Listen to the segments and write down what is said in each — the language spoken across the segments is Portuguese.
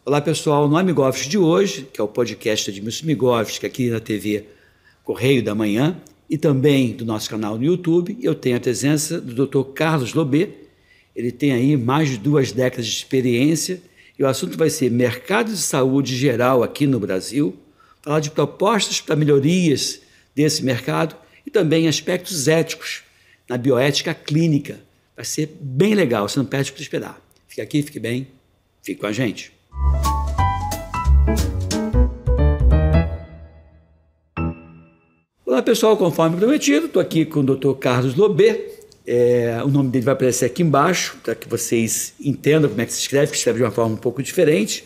Olá pessoal, no Amigovski de hoje, que é o podcast de Edmilson Migovski, aqui na TV Correio da Manhã, e também do nosso canal no YouTube, eu tenho a presença do Dr. Carlos Lobet. Ele tem aí mais de 2 décadas de experiência e o assunto vai ser mercado de saúde geral aqui no Brasil, falar de propostas para melhorias desse mercado e também aspectos éticos na bioética clínica. Vai ser bem legal, você não perde para esperar. Fique aqui, fique bem, fique com a gente. Olá pessoal, conforme prometido, estou aqui com o Dr. Carlos Lobet. O nome dele vai aparecer aqui embaixo, para que vocês entendam como é que se escreve, que escreve de uma forma um pouco diferente.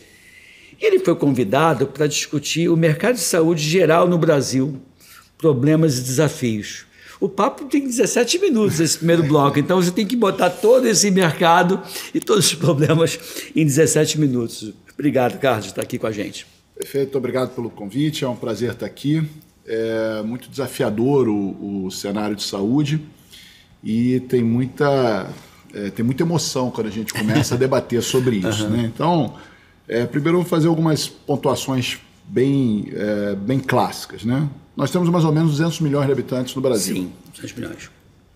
E ele foi convidado para discutir o mercado de saúde geral no Brasil, problemas e desafios. O papo tem 17 minutos, esse primeiro bloco, então você tem que botar todo esse mercado e todos os problemas em 17 minutos. Obrigado, Carlos, por estar aqui com a gente. Perfeito, obrigado pelo convite, é um prazer estar aqui. É muito desafiador o cenário de saúde e tem muita emoção quando a gente começa a debater sobre isso. Né? Então, primeiro vamos fazer algumas pontuações bem clássicas. Né? Nós temos mais ou menos 200 milhões de habitantes no Brasil. Sim, 200 milhões.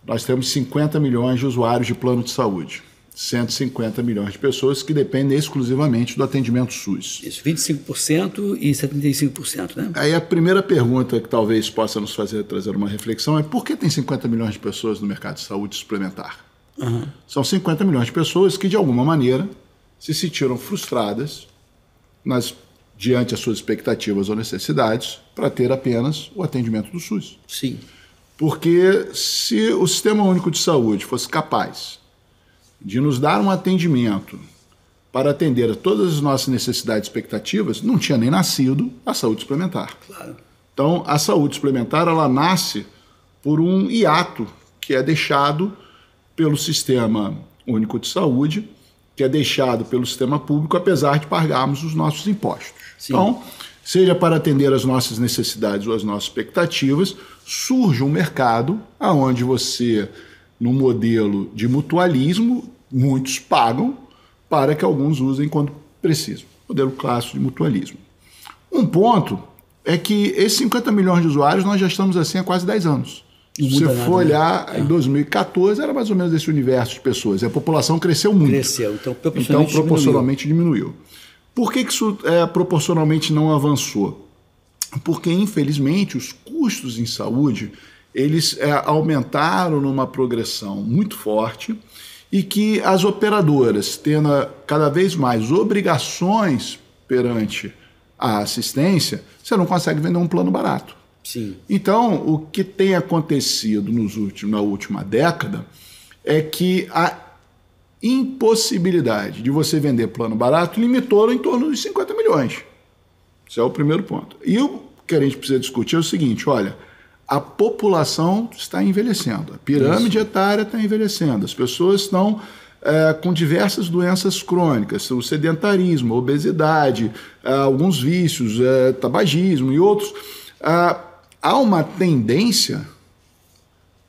Nós temos 50 milhões de usuários de plano de saúde. 150 milhões de pessoas que dependem exclusivamente do atendimento SUS. Isso, 25% e 75%, né? Aí a primeira pergunta que talvez possa nos fazer trazer uma reflexão é por que tem 50 milhões de pessoas no mercado de saúde suplementar? São 50 milhões de pessoas que, de alguma maneira, se sentiram frustradas diante as suas expectativas ou necessidades para ter apenas o atendimento do SUS. Sim. Porque se o Sistema Único de Saúde fosse capaz de nos dar um atendimento para atender a todas as nossas necessidades e expectativas, não tinha nem nascido a saúde suplementar. Claro. Então, a saúde suplementar, ela nasce por um hiato que é deixado pelo Sistema Único de Saúde, que é deixado pelo sistema público, apesar de pagarmos os nossos impostos. Sim. Então, seja para atender as nossas necessidades ou as nossas expectativas, surge um mercado onde você, no modelo de mutualismo, muitos pagam para que alguns usem quando precisam. Modelo clássico de mutualismo. Um ponto é que esses 50 milhões de usuários nós já estamos assim há quase 10 anos. Se você for olhar, em 2014 era mais ou menos esse universo de pessoas. E a população cresceu muito. Cresceu, então proporcionalmente diminuiu. Por que isso proporcionalmente não avançou? Porque, infelizmente, os custos em saúde eles aumentaram numa progressão muito forte e que as operadoras, tendo cada vez mais obrigações perante a assistência, você não consegue vender um plano barato. Sim. Então, o que tem acontecido na última década é que a impossibilidade de você vender plano barato limitou em torno de 50 milhões. Esse é o primeiro ponto. E o que a gente precisa discutir é o seguinte, olha, a população está envelhecendo, a pirâmide etária está envelhecendo, as pessoas estão com diversas doenças crônicas, o sedentarismo, a obesidade, alguns vícios, tabagismo e outros. Há uma tendência,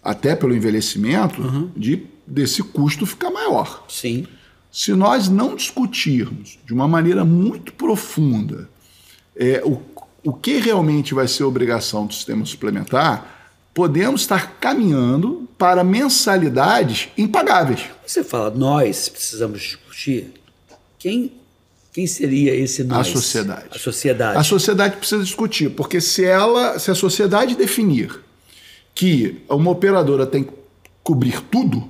até pelo envelhecimento, desse custo ficar maior. Sim. Se nós não discutirmos de uma maneira muito profunda o que realmente vai ser obrigação do sistema suplementar, podemos estar caminhando para mensalidades impagáveis. Você fala, nós precisamos discutir. Quem seria esse nós? A sociedade. A sociedade. A sociedade precisa discutir, porque se a sociedade definir que uma operadora tem que cobrir tudo,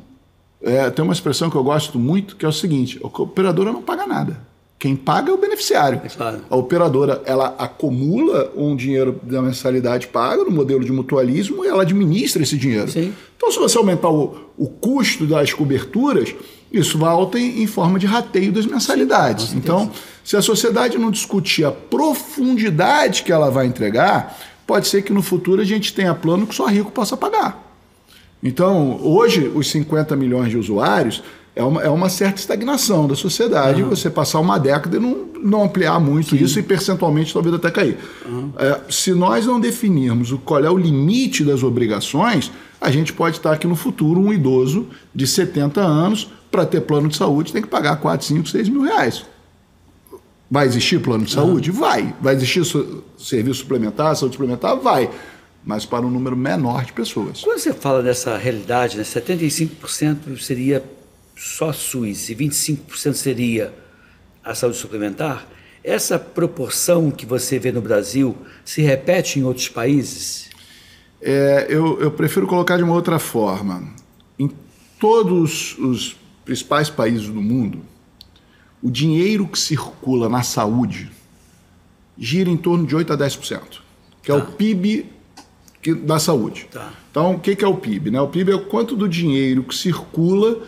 tem uma expressão que eu gosto muito, que é o seguinte, a operadora não paga nada. Quem paga é o beneficiário. Claro. A operadora, ela acumula um dinheiro da mensalidade paga no modelo de mutualismo e ela administra esse dinheiro. Sim. Então, se você aumentar o custo das coberturas, isso volta em forma de rateio das mensalidades. Sim, então, se a sociedade não discutir a profundidade que ela vai entregar, pode ser que no futuro a gente tenha plano que só rico possa pagar. Então, hoje, os 50 milhões de usuários é uma certa estagnação da sociedade, você passar uma década e não ampliar muito isso e percentualmente talvez até cair. Se nós não definirmos qual é o limite das obrigações, a gente pode estar aqui no futuro um idoso de 70 anos, para ter plano de saúde, tem que pagar 4, 5, 6 mil reais. Vai existir plano de saúde? Vai. Vai existir serviço suplementar, saúde suplementar? Vai. Mas para um número menor de pessoas. Quando você fala dessa realidade, né, 75% seria só SUS e 25% seria a saúde suplementar, essa proporção que você vê no Brasil se repete em outros países? Eu prefiro colocar de uma outra forma. Em todos os principais países do mundo, o dinheiro que circula na saúde gira em torno de 8% a 10%, que é o PIB da saúde. Tá. Então, o que é o PIB? Né? O PIB é o quanto do dinheiro que circula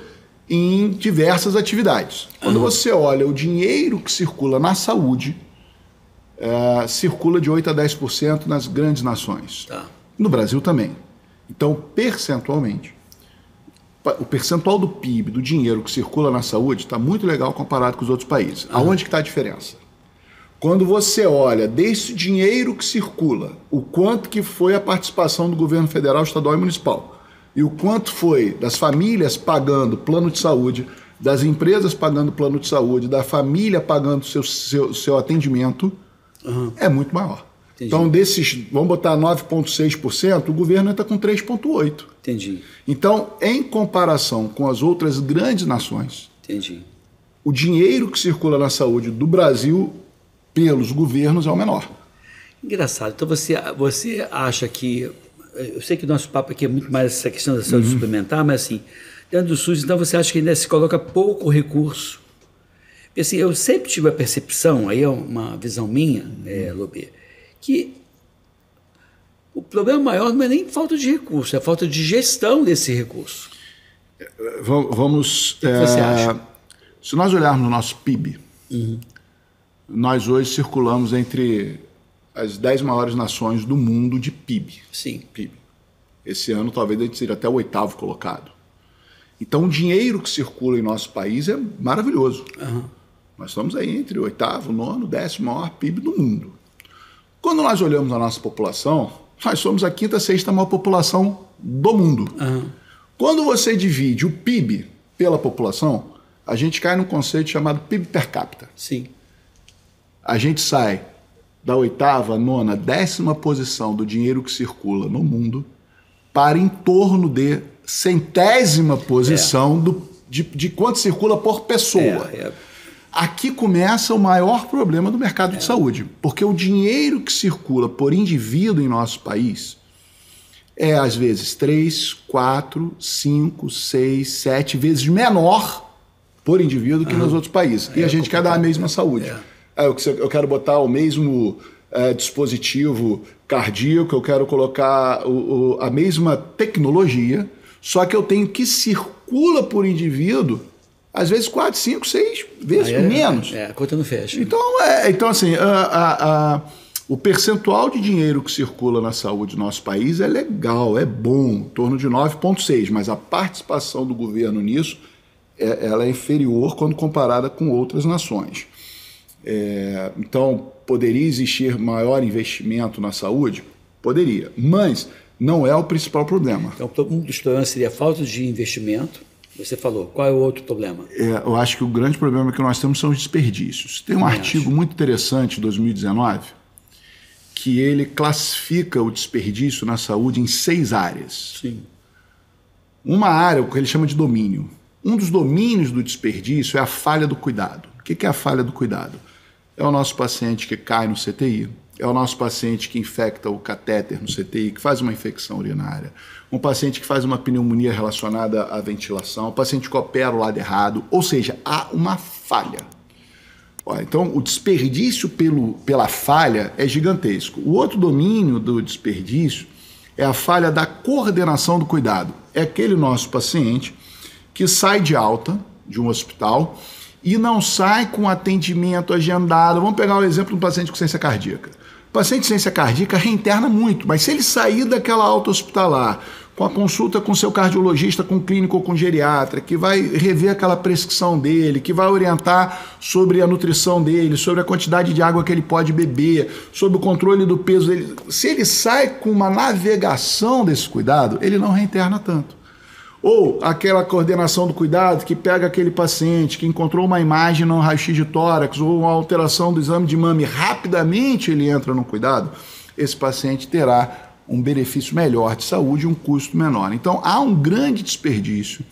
em diversas atividades. Quando você olha o dinheiro que circula na saúde, circula de 8% a 10% nas grandes nações. Tá. No Brasil também. Então, percentualmente, o percentual do PIB, do dinheiro que circula na saúde, está muito legal comparado com os outros países. Aonde que está a diferença? Quando você olha desse dinheiro que circula, o quanto que foi a participação do governo federal, estadual e municipal, e o quanto foi das famílias pagando plano de saúde, das empresas pagando plano de saúde, da família pagando seu atendimento, é muito maior. Entendi. Então, desses, vamos botar 9,6%, o governo está com 3,8%. Entendi. Então, em comparação com as outras grandes nações, entendi, o dinheiro que circula na saúde do Brasil pelos governos é o menor. Engraçado. Então, você acha que... Eu sei que o nosso papo aqui é muito mais essa questão da saúde suplementar, mas assim, dentro do SUS, então você acha que ainda se coloca pouco recurso? Porque, assim, eu sempre tive a percepção, aí é uma visão minha, Lobê, que o problema maior não é nem falta de recurso, é a falta de gestão desse recurso. Vamos... O que você acha? Se nós olharmos o nosso PIB, nós hoje circulamos entre as 10 maiores nações do mundo de PIB. Sim. PIB. Esse ano talvez a gente seja até o 8º colocado. Então o dinheiro que circula em nosso país é maravilhoso. Nós estamos aí entre o 8º, 9º, 10º maior PIB do mundo. Quando nós olhamos a nossa população, nós somos a 5ª, 6ª maior população do mundo. Quando você divide o PIB pela população, a gente cai num conceito chamado PIB per capita. Sim. A gente sai da 8ª, 9ª, 10ª posição do dinheiro que circula no mundo para em torno de 100ª posição de quanto circula por pessoa. Aqui começa o maior problema do mercado de saúde, porque o dinheiro que circula por indivíduo em nosso país é, às vezes, 3, 4, 5, 6, 7 vezes menor por indivíduo que nos outros países. E a gente quer dar a mesma saúde. Eu quero botar o mesmo dispositivo cardíaco, eu quero colocar a mesma tecnologia, só que eu tenho que circula por indivíduo, às vezes 4, 5, 6 vezes menos. A conta não fecha. Então assim, o percentual de dinheiro que circula na saúde do nosso país é legal, é bom, em torno de 9,6%, mas a participação do governo nisso ela é inferior quando comparada com outras nações. Então, poderia existir maior investimento na saúde? Poderia, mas não é o principal problema. Então, um dos problemas seria a falta de investimento. Você falou, qual é o outro problema? Eu acho que o grande problema que nós temos são os desperdícios. Tem um artigo muito interessante de 2019 que ele classifica o desperdício na saúde em 6 áreas. Sim. Uma área, o que ele chama de domínio. Um dos domínios do desperdício é a falha do cuidado. O que é a falha do cuidado? É o nosso paciente que cai no CTI, é o nosso paciente que infecta o catéter no CTI, que faz uma infecção urinária, um paciente que faz uma pneumonia relacionada à ventilação, um paciente que opera o lado errado, ou seja, há uma falha. Então, o desperdício pela falha é gigantesco. O outro domínio do desperdício é a falha da coordenação do cuidado. É aquele nosso paciente que sai de alta de um hospital e não sai com atendimento agendado. Vamos pegar o exemplo de um paciente com ciência cardíaca. O paciente de ciência cardíaca reinterna muito, mas se ele sair daquela alta hospitalar com a consulta com seu cardiologista, com clínico ou com geriatra, que vai rever aquela prescrição dele, que vai orientar sobre a nutrição dele, sobre a quantidade de água que ele pode beber, sobre o controle do peso dele. Se ele sai com uma navegação desse cuidado, ele não reinterna tanto. Ou aquela coordenação do cuidado que pega aquele paciente que encontrou uma imagem no raio-x de tórax ou uma alteração do exame de mama e rapidamente ele entra no cuidado, esse paciente terá um benefício melhor de saúde e um custo menor. Então, há um grande desperdício.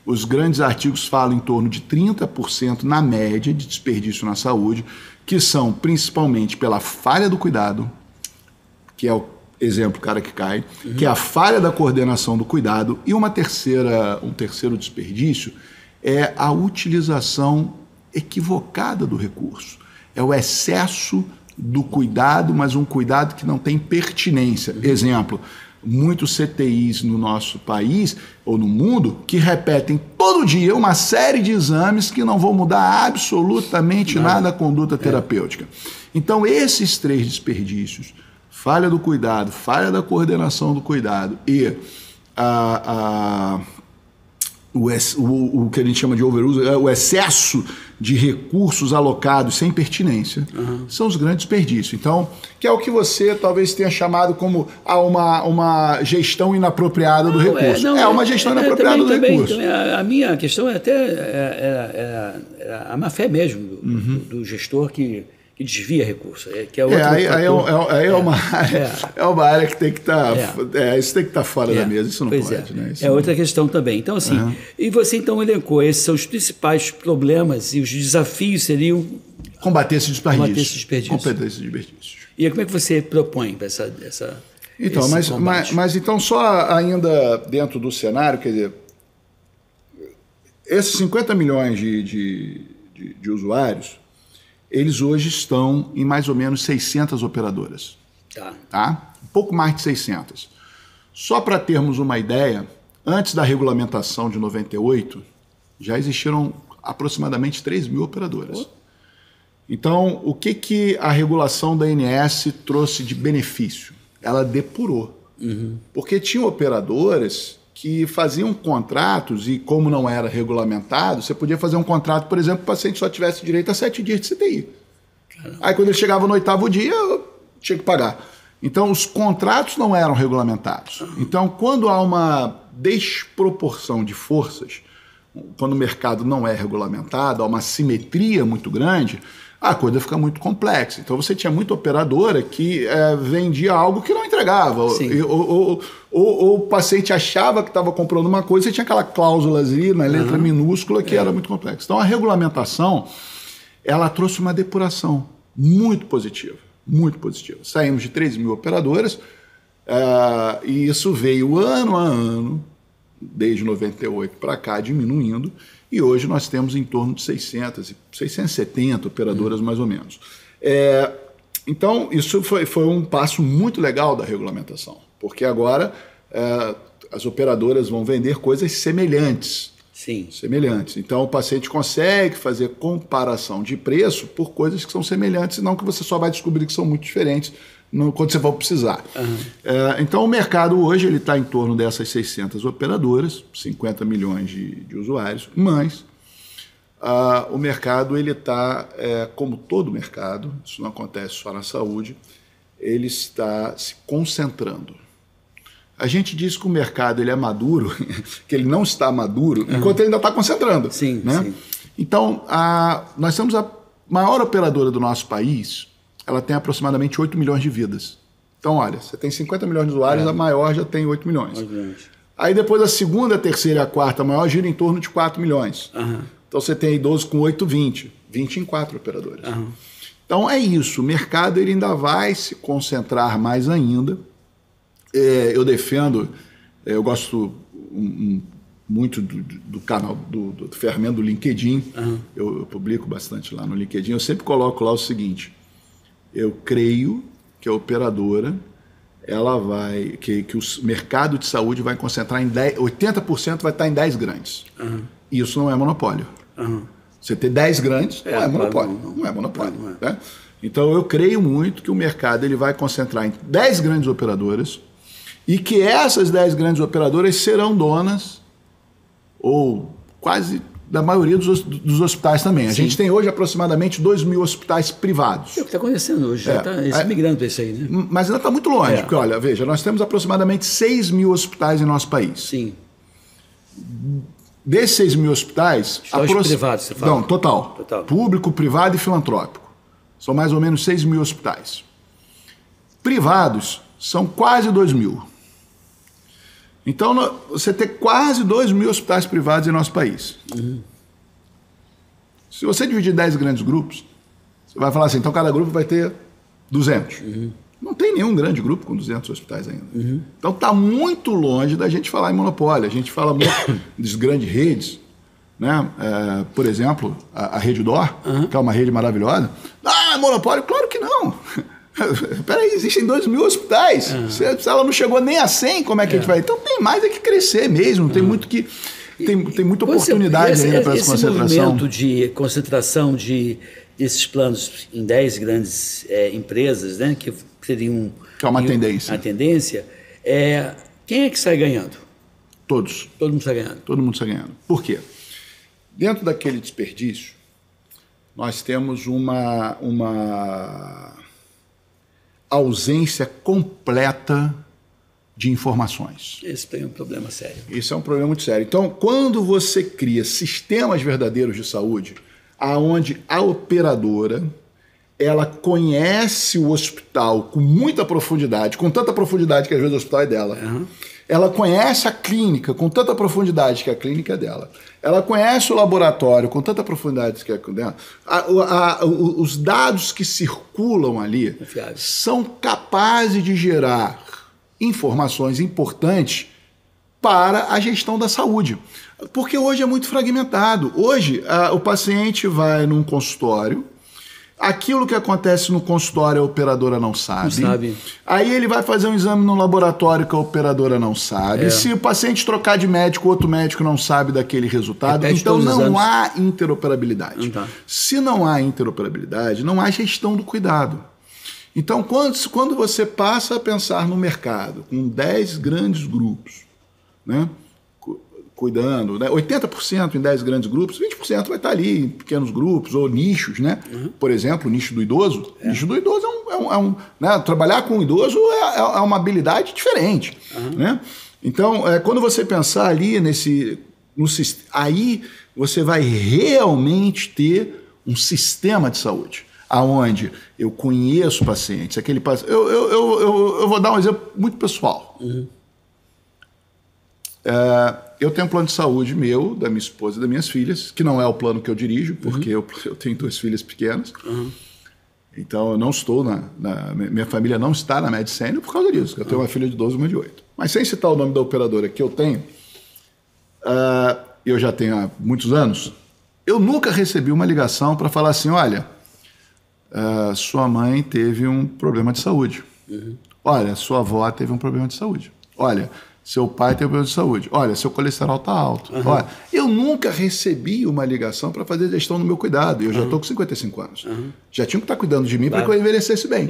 Os grandes artigos falam em torno de 30% na média de desperdício na saúde, que são principalmente pela falha do cuidado, que é o exemplo, cara que cai, que é a falha da coordenação do cuidado, e um terceiro desperdício é a utilização equivocada do recurso. É o excesso do cuidado, mas um cuidado que não tem pertinência. Exemplo, muitos CTIs no nosso país ou no mundo que repetem todo dia uma série de exames que não vão mudar absolutamente nada na conduta terapêutica. Então, esses 3 desperdícios, falha do cuidado, falha da coordenação do cuidado e o que a gente chama de overuse, o excesso de recursos alocados sem pertinência, são os grandes desperdícios. Então, que é o que você talvez tenha chamado como uma gestão inapropriada do recurso. É uma gestão inapropriada do recurso. A minha questão é até a má fé mesmo do gestor que desvia recurso. É uma área que tem que estar... isso tem que estar fora da mesa, isso não pode. Né? Isso outra questão também. Então, assim, e você então elencou, esses são os principais problemas e os desafios seriam... Combater esse desperdício. E como é que você propõe essa então, mas então só ainda dentro do cenário, quer dizer, esses 50 milhões de usuários, eles hoje estão em mais ou menos 600 operadoras. Tá? Um pouco mais de 600. Só para termos uma ideia, antes da regulamentação de 98, já existiram aproximadamente 3 mil operadoras. Então, o que a regulação da ANS trouxe de benefício? Ela depurou. Porque tinham operadoras que faziam contratos e, como não era regulamentado, você podia fazer um contrato, por exemplo, que o paciente só tivesse direito a 7 dias de CTI. Caramba. Aí, quando ele chegava no 8º dia, tinha que pagar. Então, os contratos não eram regulamentados. Então, quando há uma desproporção de forças, quando o mercado não é regulamentado, há uma simetria muito grande, a coisa fica muito complexa. Então, você tinha muita operadora que vendia algo que não entregava. Ou o paciente achava que estava comprando uma coisa e tinha aquela cláusula ali na letra minúscula que era muito complexa. Então, a regulamentação, ela trouxe uma depuração muito positiva. Muito positiva. Saímos de 3 mil operadoras e isso veio ano a ano, desde 98 para cá, diminuindo. E hoje nós temos em torno de 670 operadoras, mais ou menos. Então, isso foi um passo muito legal da regulamentação, porque agora as operadoras vão vender coisas semelhantes. Sim. Semelhantes. Então, o paciente consegue fazer comparação de preço por coisas que são semelhantes, e não que você só vai descobrir que são muito diferentes quando você for precisar. Então, o mercado hoje está em torno dessas 600 operadoras, 50 milhões de usuários, mas o mercado está, como todo mercado, isso não acontece só na saúde, ele está se concentrando. A gente diz que o mercado ele é maduro, que ele não está maduro, enquanto ele ainda está concentrando. Sim, né? Sim. Então, nós temos a maior operadora do nosso país, ela tem aproximadamente 8 milhões de vidas. Então, olha, você tem 50 milhões de usuários, a maior já tem 8 milhões. Aí depois a segunda, a terceira e a quarta a maior gira em torno de 4 milhões. Então você tem aí 12 com 8, 20. 20 em 4 operadoras. Então é isso, o mercado ele ainda vai se concentrar mais ainda. Eu defendo, eu gosto muito do canal, do ferramenta do LinkedIn, eu publico bastante lá no LinkedIn, eu sempre coloco lá o seguinte, eu creio que a operadora, ela vai, que o mercado de saúde vai concentrar em 80% vai estar em 10 grandes. Isso não é monopólio. Você ter 10 grandes não é monopólio. Não é monopólio. Né? Então eu creio muito que o mercado ele vai concentrar em 10 grandes operadoras e que essas 10 grandes operadoras serão donas, ou quase da maioria dos hospitais também. A gente tem hoje aproximadamente 2 mil hospitais privados. É o que está acontecendo hoje, já está migrando para isso aí, né? Mas ainda está muito longe, porque olha, veja, nós temos aproximadamente 6 mil hospitais em nosso país. Sim. Desses 6 mil hospitais... privados, você fala? Não, total. Público, privado e filantrópico. São mais ou menos 6 mil hospitais. Privados são quase 2 mil. Então, você tem quase 2 mil hospitais privados em nosso país. Se você dividir 10 grandes grupos, você vai falar assim, então cada grupo vai ter 200. Não tem nenhum grande grupo com 200 hospitais ainda. Então está muito longe da gente falar em monopólio. A gente fala muito das grandes redes, né? Por exemplo, a Rede D'Or, que é uma rede maravilhosa. Ah, monopólio? Claro que não. Peraí, existem 2 mil hospitais. Se ela não chegou nem a 100, como é que a gente vai? Então tem mais é que crescer mesmo. Tem muito que... Tem muita oportunidade ainda para essa concentração. Esse movimento de concentração desses planos em 10 grandes empresas, né, que seriam... Que é uma tendência. A tendência. Quem é que sai ganhando? Todos. Todo mundo sai ganhando. Todo mundo sai ganhando. Por quê? Dentro daquele desperdício, nós temos uma ausência completa de informações. Esse tem um problema sério. Isso é um problema muito sério. Então, quando você cria sistemas verdadeiros de saúde, aonde a operadora ela conhece o hospital com muita profundidade, com tanta profundidade que às vezes o hospital é dela. Ela conhece a clínica com tanta profundidade que a clínica é dela. Ela conhece o laboratório com tanta profundidade que é dela. Os dados que circulam ali são capazes de gerar informações importantes para a gestão da saúde. Porque hoje é muito fragmentado. Hoje, o paciente vai num consultório, aquilo que acontece no consultório a operadora não sabe. Não sabe. Aí ele vai fazer um exame no laboratório que a operadora não sabe. Se o paciente trocar de médico, outro médico não sabe daquele resultado. Repete então todos os não anos. há interoperabilidade. Se não há interoperabilidade, não há gestão do cuidado. Então, quando você passa a pensar no mercado com 10 grandes grupos, né, cuidando, né, 80% em 10 grandes grupos, 20% vai estar ali em pequenos grupos ou nichos, né? Por exemplo, o nicho do idoso. O nicho do idoso né, trabalhar com o idoso é uma habilidade diferente, né? Então, quando você pensar ali aí você vai realmente ter um sistema de saúde, aonde eu conheço pacientes, aquele paciente. Eu vou dar um exemplo muito pessoal. Eu tenho um plano de saúde meu, da minha esposa e das minhas filhas, que não é o plano que eu dirijo, porque eu tenho 2 filhas pequenas. Então eu não estou minha família não está na Medicênio por causa disso. Eu tenho uma filha de 12 e uma de 8. Mas sem citar o nome da operadora que eu tenho, eu já tenho há muitos anos, eu nunca recebi uma ligação para falar assim, olha, sua mãe teve um problema de saúde. Olha, sua avó teve um problema de saúde. Olha, seu pai teve um problema de saúde. Olha, seu colesterol está alto. Olha, eu nunca recebi uma ligação para fazer gestão do meu cuidado. Eu já estou com 55 anos. Já tinha que estar cuidando de mim para que eu envelhecesse bem.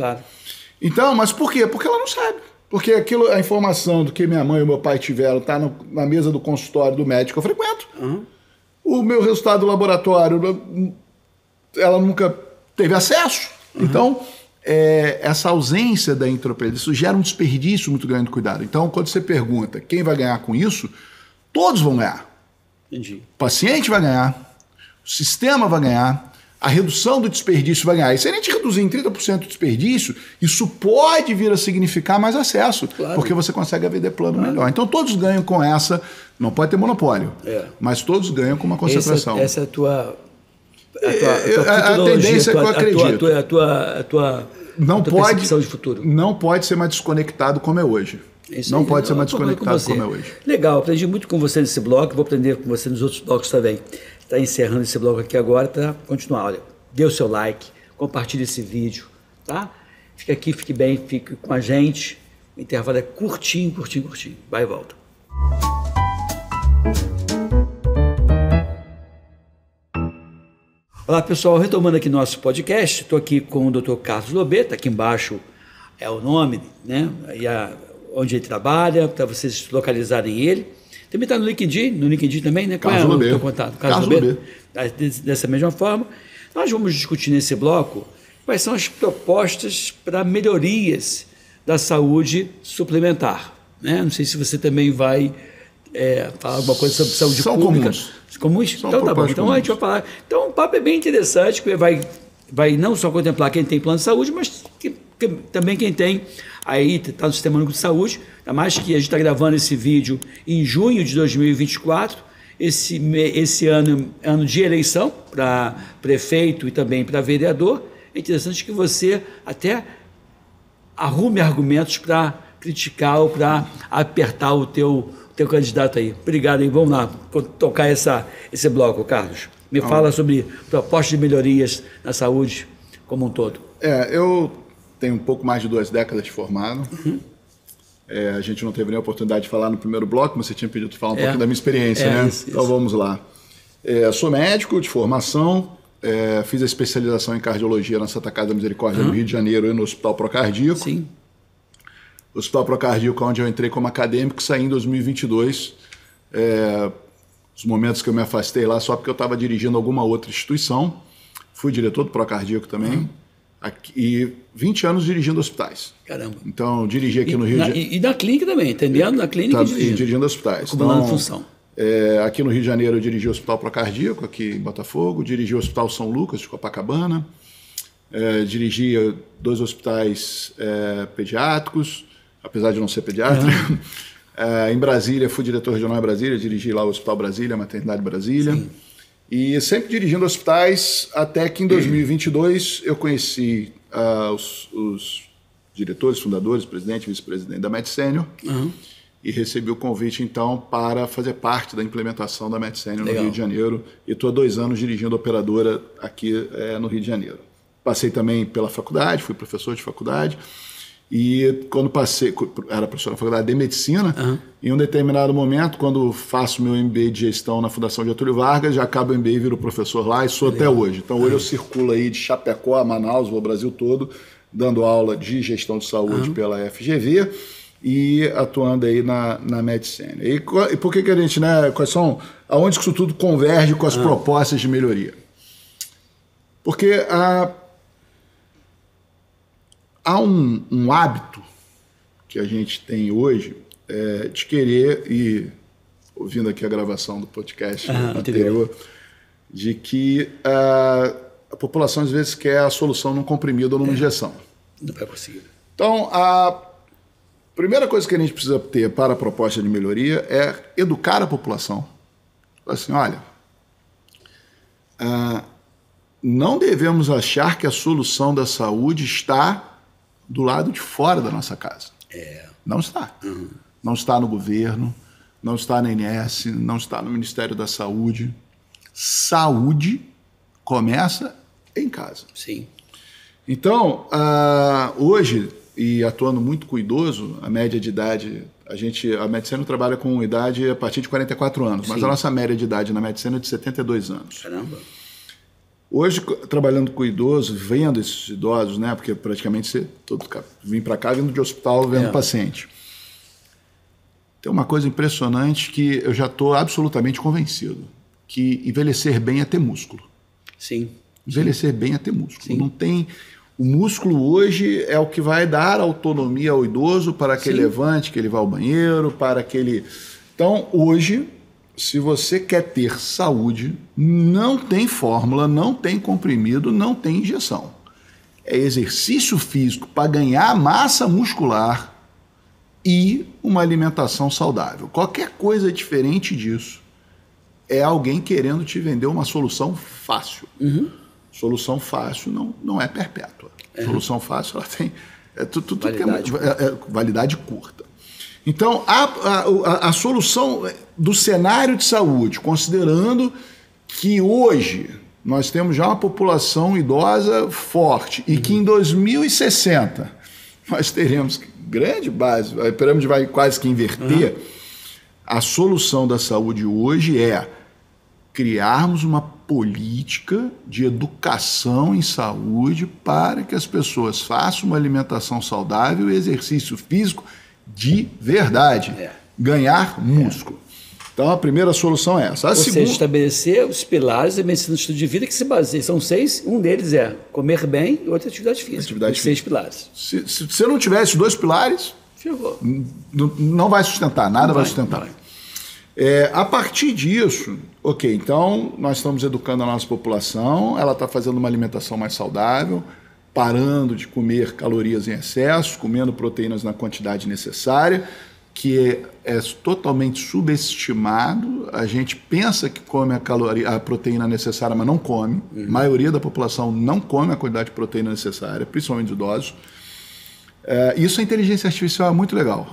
Então, mas por quê? Porque ela não sabe. Porque a informação do que minha mãe e meu pai tiveram está na mesa do consultório do médico que eu frequento. O meu resultado do laboratório, ela nunca teve acesso. Então, essa ausência da interoperabilidade, isso gera um desperdício muito grande do cuidado. Então, quando você pergunta quem vai ganhar com isso, todos vão ganhar. Entendi. O paciente vai ganhar, o sistema vai ganhar, a redução do desperdício vai ganhar. E se a gente reduzir em 30% o desperdício, isso pode vir a significar mais acesso, porque você consegue vender plano melhor. Então, todos ganham com essa, não pode ter monopólio, mas todos ganham com uma concentração. Essa é a tua... A tendência que eu acredito. A tua percepção de futuro. Não pode ser mais desconectado como é hoje. Não pode ser mais desconectado como é hoje. Legal, aprendi muito com você nesse bloco, vou aprender com você nos outros blocos também. Está encerrando esse bloco aqui agora para continuar. Olha, dê o seu like, compartilhe esse vídeo, tá? Fique aqui, fique bem, fique com a gente. O intervalo é curtinho. Vai e volta. Olá pessoal, retomando aqui nosso podcast, estou aqui com o Dr. Carlos Lobet, está aqui embaixo é o nome, né? E onde ele trabalha, para vocês localizarem ele. Também está no LinkedIn também, né? Carlos Lobet. Qual é o teu contato? Carlos Lobet. Dessa mesma forma, nós vamos discutir nesse bloco quais são as propostas para melhorias da saúde suplementar, né? Não sei se você também vai falar alguma coisa sobre saúde São pública. Comuns. Então tá bom. Então a gente vai falar. Então o papo é bem interessante, porque vai não só contemplar quem tem plano de saúde, mas também quem tem aí, está no Sistema Único de Saúde, ainda mais que a gente está gravando esse vídeo em junho de 2024, esse ano de eleição para prefeito e também para vereador. É interessante que você até arrume argumentos para criticar ou para apertar o teu candidato aí. Obrigado, hein? Vamos lá tocar esse bloco, Carlos. Me fala sobre propostas de melhorias na saúde como um todo. Eu tenho um pouco mais de 2 décadas de formado. A gente não teve nem a oportunidade de falar no primeiro bloco, mas você tinha pedido para falar um pouquinho da minha experiência, né? Isso. Então vamos lá. Sou médico de formação, fiz a especialização em cardiologia na Santa Casa da Misericórdia, no Rio de Janeiro, e no Hospital Procardíaco. Sim. O Hospital Procardíaco, onde eu entrei como acadêmico, saí em 2022. Os momentos que eu me afastei lá só porque eu estava dirigindo alguma outra instituição. Fui diretor do Procardíaco também. E 20 anos dirigindo hospitais. Caramba. Então, dirigi aqui no Rio de Janeiro. E na clínica também, entendendo? Na clínica e dirigindo hospitais. Acumulando função. Aqui no Rio de Janeiro eu dirigi o Hospital Procardíaco, aqui em Botafogo. Dirigi o Hospital São Lucas, de Copacabana. Dirigi 2 hospitais pediátricos, apesar de não ser pediatra. Em Brasília, fui diretor regional em Brasília, dirigi lá o Hospital Brasília, a Maternidade Brasília. Sim. E sempre dirigindo hospitais, até que em 2022 eu conheci os diretores, fundadores, presidente e vice-presidente da MedSenior, e recebi o convite, então, para fazer parte da implementação da MedSenior no Rio de Janeiro. E estou há 2 anos dirigindo a operadora aqui no Rio de Janeiro. Passei também pela faculdade, fui professor de faculdade. E quando era professor na faculdade de medicina, em um determinado momento, quando faço meu MBA de gestão na Fundação Getúlio Vargas, já acabo o MBA e viro professor lá e sou até hoje. Então hoje eu circulo aí de Chapecó a Manaus, vou ao Brasil todo, dando aula de gestão de saúde pela FGV e atuando aí na MedSenior. E por que a gente, aonde isso tudo converge com as propostas de melhoria? Porque há um hábito que a gente tem hoje de querer, e ouvindo aqui a gravação do podcast anterior, de que a população às vezes quer a solução num comprimido ou numa injeção. Não vai conseguir. Então, a primeira coisa que a gente precisa ter para a proposta de melhoria é educar a população. Assim, olha, não devemos achar que a solução da saúde está do lado de fora da nossa casa. Não está. Não está no governo, não está na INS, não está no Ministério da Saúde. Saúde começa em casa. Sim. Então, hoje, e atuando muito com idoso, a média de idade, a MedSenior trabalha com idade a partir de 44 anos, mas a nossa média de idade na MedSenior é de 72 anos. Caramba. Hoje, trabalhando com idoso, vendo esses idosos, né? Porque praticamente vim para cá vindo de hospital vendo paciente. Tem uma coisa impressionante que eu já estou absolutamente convencido, que envelhecer bem é ter músculo. Sim. Envelhecer bem é ter músculo. Sim. Não tem... O músculo hoje é o que vai dar autonomia ao idoso para que ele levante, que ele vá ao banheiro, para que ele... Então, hoje... Se você quer ter saúde, não tem fórmula, não tem comprimido, não tem injeção. É exercício físico para ganhar massa muscular e uma alimentação saudável. Qualquer coisa diferente disso é alguém querendo te vender uma solução fácil. Solução fácil não é perpétua. Solução fácil ela tem validade curta. Então, a solução do cenário de saúde, considerando que hoje nós temos já uma população idosa forte e que em 2060 nós teremos grande base, a pirâmide vai quase que inverter, a solução da saúde hoje é criarmos uma política de educação em saúde para que as pessoas façam uma alimentação saudável e exercício físico de verdade, ganhar músculo. Então, a primeira solução é essa. Seja, estabelecer os pilares da medicina do estilo de vida que se baseia. São 6, um deles é comer bem e outra atividade física. 6 pilares. Se você não tiver esses 2 pilares, não vai sustentar, nada vai sustentar. A partir disso, ok, então nós estamos educando a nossa população, ela está fazendo uma alimentação mais saudável, parando de comer calorias em excesso, comendo proteínas na quantidade necessária, que é totalmente subestimado. A gente pensa que come a proteína necessária, mas não come. A maioria da população não come a quantidade de proteína necessária, principalmente os idosos. Isso a inteligência artificial é muito legal.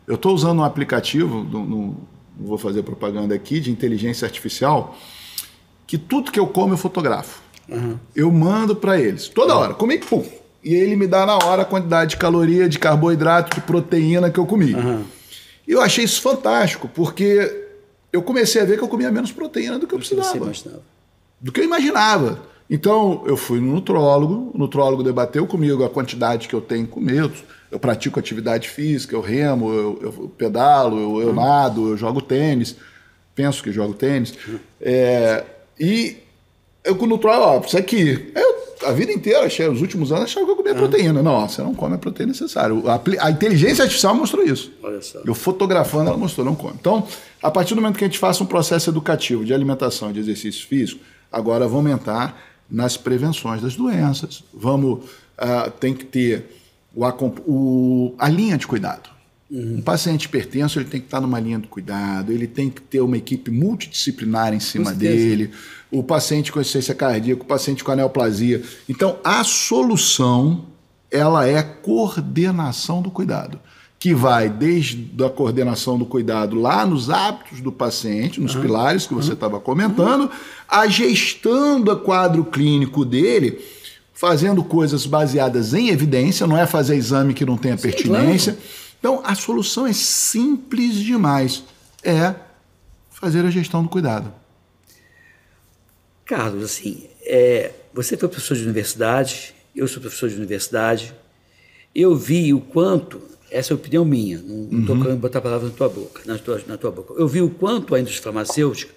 Eu estou usando um aplicativo, não vou fazer propaganda aqui, de inteligência artificial, que tudo que eu como eu fotografo. Eu mando para eles, toda hora, comi, pum, e ele me dá na hora a quantidade de caloria, de carboidrato, de proteína que eu comi. E eu achei isso fantástico, porque eu comecei a ver que eu comia menos proteína do que eu precisava. Do que eu imaginava. Então, eu fui no nutrólogo, o nutrólogo debateu comigo a quantidade que eu tenho que comer. Eu pratico atividade física, eu remo, eu pedalo, eu nado, eu jogo tênis, penso que jogo tênis. E eu com o nutrólogo, isso aqui. A vida inteira, os últimos anos, achava que eu comia proteína. Não, você não come a proteína necessária. A inteligência artificial mostrou isso. Olha só. Eu fotografando, ela mostrou, não come. Então, a partir do momento que a gente faça um processo educativo de alimentação e de exercício físico, agora vamos entrar nas prevenções das doenças. Tem que ter a linha de cuidado. Um paciente hipertenso, ele tem que estar numa linha de cuidado, ele tem que ter uma equipe multidisciplinar em cima dele, o paciente com insuficiência cardíaca, o paciente com aneoplasia. Então, a solução, ela é coordenação do cuidado, que vai desde a coordenação do cuidado lá nos hábitos do paciente, nos pilares que você estava comentando, a gestão do quadro clínico dele, fazendo coisas baseadas em evidência, não é fazer exame que não tenha pertinência. Claro. Então, a solução é simples demais. É fazer a gestão do cuidado. Carlos, assim, você foi professor de universidade, eu sou professor de universidade, eu vi o quanto, essa é a opinião minha, não estou querendo botar palavras na tua boca, eu vi o quanto a indústria farmacêutica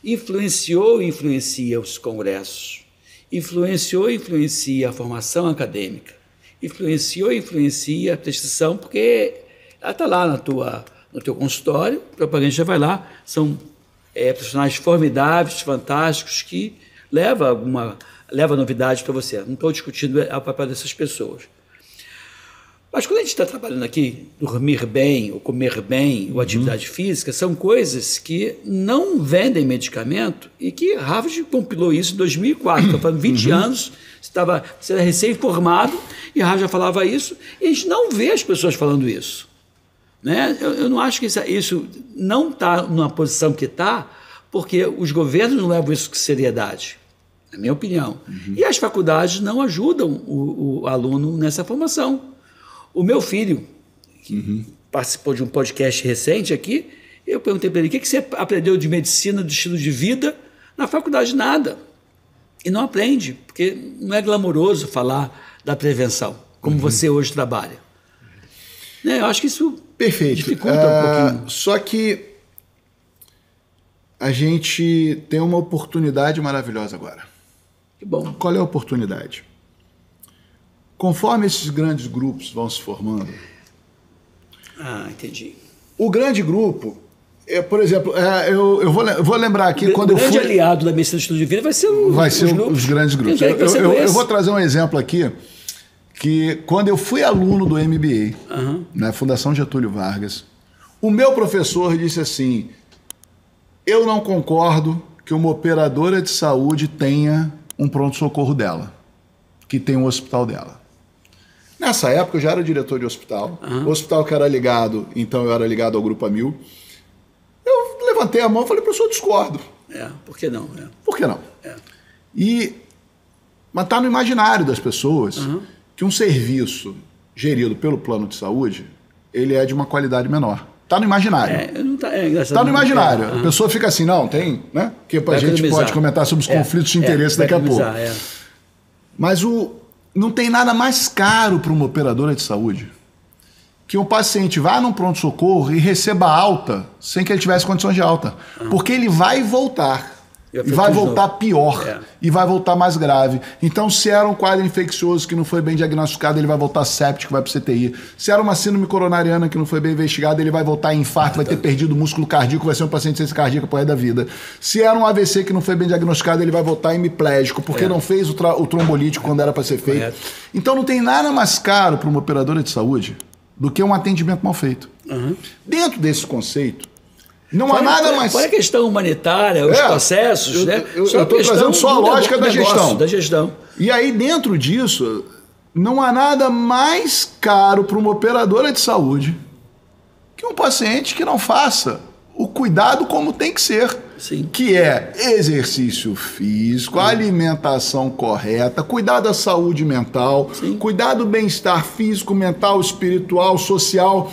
influenciou e influencia os congressos, influenciou e influencia a formação acadêmica, influenciou e influencia a prescrição, porque ela está lá no teu consultório, o propagandista vai lá, são profissionais formidáveis, fantásticos, que levam novidade para você. Não estou discutindo o papel dessas pessoas. Mas quando a gente está trabalhando aqui, dormir bem, ou comer bem, ou atividade física, são coisas que não vendem medicamento e que Harvard compilou isso em 2004, estou falando 20 anos, você era recém-formado e Harvard já falava isso, e a gente não vê as pessoas falando isso. Né? Eu não acho que isso não está numa posição que está, porque os governos não levam isso com seriedade, na minha opinião. E as faculdades não ajudam o aluno nessa formação. O meu filho, que participou de um podcast recente aqui, eu perguntei para ele, o que você aprendeu de medicina, do estilo de vida? Na faculdade, nada. E não aprende, porque não é glamouroso falar da prevenção, como você hoje trabalha. Né? Eu acho que isso dificulta um pouquinho. Só que a gente tem uma oportunidade maravilhosa agora. Que bom. Qual é a oportunidade? Conforme esses grandes grupos vão se formando... entendi. O grande grupo... por exemplo, eu vou lembrar aqui... O grande aliado da medicina do estilo de vida vai ser os grandes grupos. Eu vou trazer um exemplo aqui, que quando eu fui aluno do MBA, na Fundação Getúlio Vargas, o meu professor disse assim, eu não concordo que uma operadora de saúde tenha um pronto-socorro dela, que tem um hospital dela. Nessa época eu já era diretor de hospital, o hospital que era ligado, então eu era ligado ao Grupo Amil. Eu levantei a mão e falei, professor, discordo. Por que não? Por que não? Mas está no imaginário das pessoas que um serviço gerido pelo plano de saúde, ele é de uma qualidade menor. Está no imaginário. Está no imaginário. A pessoa fica assim, não, tem, né? Que a gente pode comentar sobre os conflitos de interesse daqui a pouco. Mas não tem nada mais caro para uma operadora de saúde que um paciente vá num pronto-socorro e receba alta sem que ele tivesse condições de alta. Porque ele vai voltar. E vai voltar pior. E vai voltar mais grave. Então, se era um quadro infeccioso que não foi bem diagnosticado, ele vai voltar séptico, vai para o CTI. Se era uma síndrome coronariana que não foi bem investigada, ele vai voltar em infarto, vai ter perdido o músculo cardíaco, vai ser um paciente sem cardíaco pro resto da vida. Se era um AVC que não foi bem diagnosticado, ele vai voltar hemiplégico, porque não fez o trombolítico quando era para ser feito. Então, não tem nada mais caro para uma operadora de saúde do que um atendimento mal feito. Dentro desse conceito, não há nada mais... Fora a questão humanitária, os processos, né? Eu estou trazendo só a lógica da gestão. E aí, dentro disso, não há nada mais caro para uma operadora de saúde que um paciente que não faça o cuidado como tem que ser. Sim. Que é exercício físico, alimentação correta, cuidar da saúde mental, cuidar do bem-estar físico, mental, espiritual, social.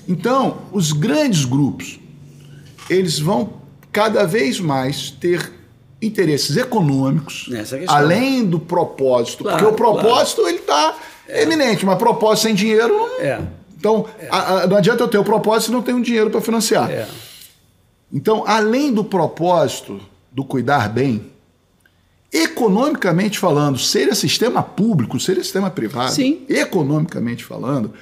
Então, os grandes grupos, eles vão cada vez mais ter interesses econômicos, além do propósito. Porque o propósito, ele está eminente, mas propósito sem dinheiro... Então, não adianta eu ter o propósito e não tenho dinheiro para financiar. Então, além do propósito do cuidar bem, economicamente falando, seja sistema público, seja sistema privado, economicamente falando...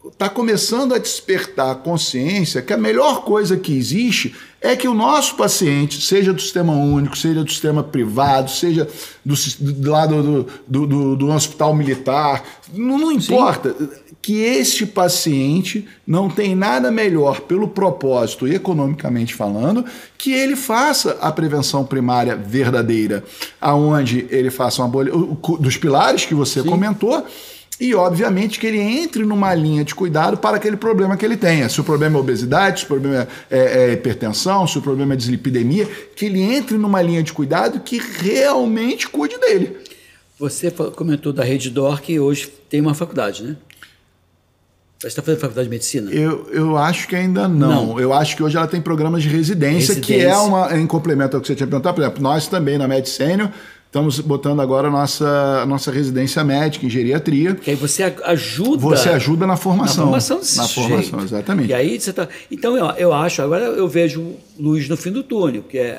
está começando a despertar a consciência que a melhor coisa que existe é que o nosso paciente, seja do sistema único, seja do sistema privado, seja do lado do hospital militar, não importa, que este paciente não tem nada melhor pelo propósito, economicamente falando, que ele faça a prevenção primária verdadeira, aonde ele faça dos pilares que você comentou, e, obviamente, que ele entre numa linha de cuidado para aquele problema que ele tenha. Se o problema é obesidade, se o problema é hipertensão, se o problema é dislipidemia, que ele entre numa linha de cuidado que realmente cuide dele. Você comentou da Rede DOR, que hoje tem uma faculdade, né? Você está fazendo faculdade de medicina? Eu acho que ainda não. Eu acho que hoje ela tem programas de residência. Que é em complemento ao que você tinha perguntado. Por exemplo, nós também na Med Senior estamos botando agora a nossa residência médica em geriatria. Que aí você ajuda... Você ajuda na formação. Na formação desse formação, exatamente. E aí você tá... Então, eu acho... Agora eu vejo luz no fim do túnel, que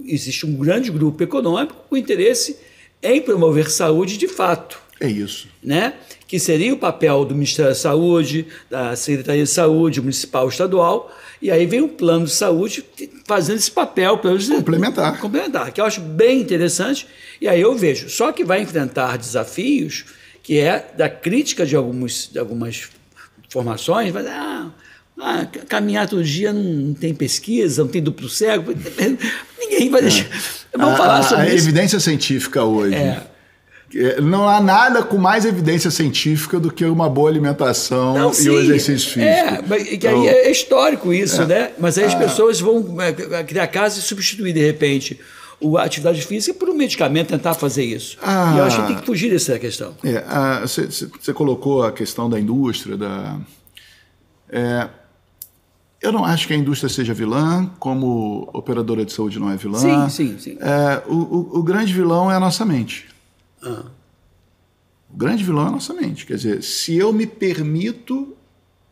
existe um grande grupo econômico com interesse em promover saúde de fato. É isso. Né? Que seria o papel do Ministério da Saúde, da Secretaria de Saúde, municipal, estadual, e aí vem um plano de saúde fazendo esse papel para complementar, que eu acho bem interessante, e aí eu vejo, só que vai enfrentar desafios, que é da crítica de algumas formações, vai caminhar todo dia não tem pesquisa, não tem duplo cego, ninguém vai deixar... Vamos falar sobre isso. A evidência científica hoje... Não há nada com mais evidência científica do que uma boa alimentação e o exercício físico. Que aí é histórico isso, né? Mas aí as pessoas vão criar casos e substituir, de repente, a atividade física por um medicamento, tentar fazer isso. E eu acho que tem que fugir dessa questão. Você colocou a questão da indústria, eu não acho que a indústria seja vilã, como operadora de saúde não é vilã. Sim. O grande vilão é a nossa mente. O grande vilão é a nossa mente. Quer dizer, se eu me permito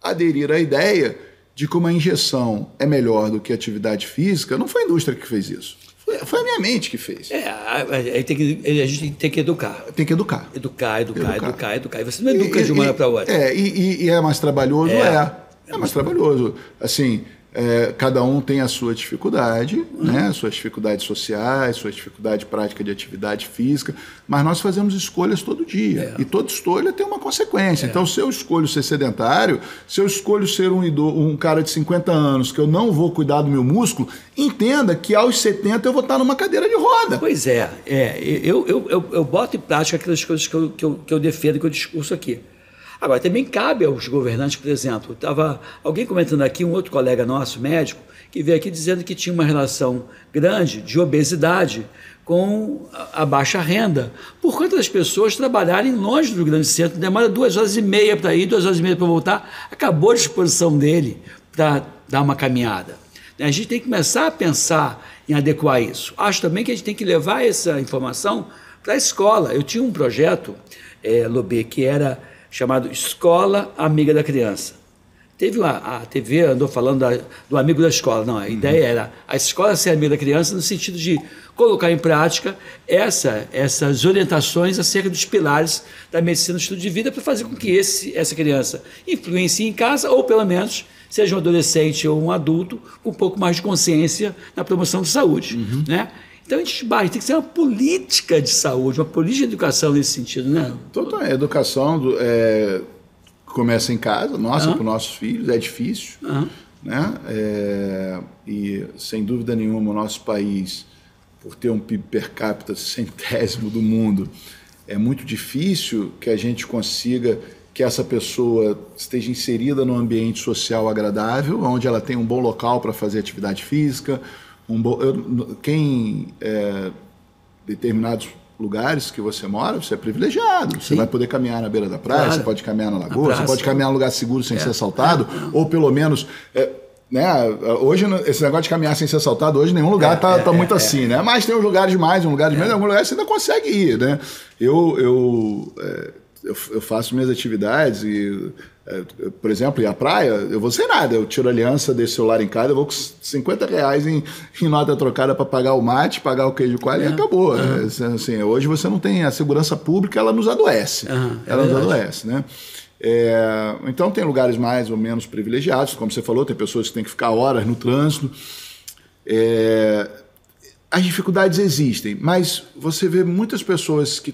aderir à ideia de que uma injeção é melhor do que atividade física, não foi a indústria que fez isso. Foi a minha mente que fez. A gente tem que educar. Tem que educar. Educar. E você não educa de uma hora para outra. E é mais trabalhoso? É mais trabalhoso. Assim... cada um tem a sua dificuldade, né? Suas dificuldades sociais, sua dificuldade prática de atividade física, mas nós fazemos escolhas todo dia, e toda escolha tem uma consequência. Então, se eu escolho ser sedentário, se eu escolho ser um cara de 50 anos, que eu não vou cuidar do meu músculo, entenda que aos 70 eu vou estar numa cadeira de roda. Pois eu boto em prática aquelas coisas que eu defendo, que eu discurso aqui. Agora, também cabe aos governantes, por exemplo, estava alguém comentando aqui, um outro colega nosso, médico, que veio aqui dizendo que tinha uma relação grande de obesidade com a baixa renda, por conta das pessoas trabalharem longe do grande centro, demora 2h30 para ir, 2h30 para voltar, acabou a disposição dele para dar uma caminhada. A gente tem que começar a pensar em adequar isso. Acho também que a gente tem que levar essa informação para a escola. Eu tinha um projeto, Lobê, que era chamado Escola Amiga da Criança. Teve a TV andou falando do amigo da escola. Não, a ideia era a escola ser amiga da criança no sentido de colocar em prática essas orientações acerca dos pilares da medicina do estilo de vida para fazer com que essa criança influencie em casa ou, pelo menos, seja um adolescente ou um adulto com um pouco mais de consciência na promoção de saúde. Né? Então, a gente tem que ser uma política de saúde, uma política de educação nesse sentido. Né? Toda a educação começa em casa, para os nossos filhos, é difícil. Né? E, sem dúvida nenhuma, o nosso país, por ter um PIB per capita 100º do mundo, é muito difícil que a gente consiga que essa pessoa esteja inserida num ambiente social agradável, onde ela tem um bom local para fazer atividade física, determinados lugares que você mora, você é privilegiado. Sim. Você vai poder caminhar na beira da praia, claro. Você pode caminhar na lagoa, você pode caminhar num lugar seguro sem ser assaltado, ou pelo menos... né? Hoje, esse negócio de caminhar sem ser assaltado, hoje nenhum lugar tá muito assim, né? Mas tem uns lugares de mais, um lugar de menos, em algum lugar você ainda consegue ir, né? Eu faço minhas atividades e, por exemplo, ir à praia, eu vou sem nada, eu tiro a aliança, deixo o celular em casa, eu vou com R$50 em nota trocada para pagar o mate, pagar o queijo coalho e acabou. Assim, hoje você não tem a segurança pública, ela nos adoece. Ela nos adoece, né? Então tem lugares mais ou menos privilegiados, como você falou, tem pessoas que têm que ficar horas no trânsito. As dificuldades existem, mas você vê muitas pessoas que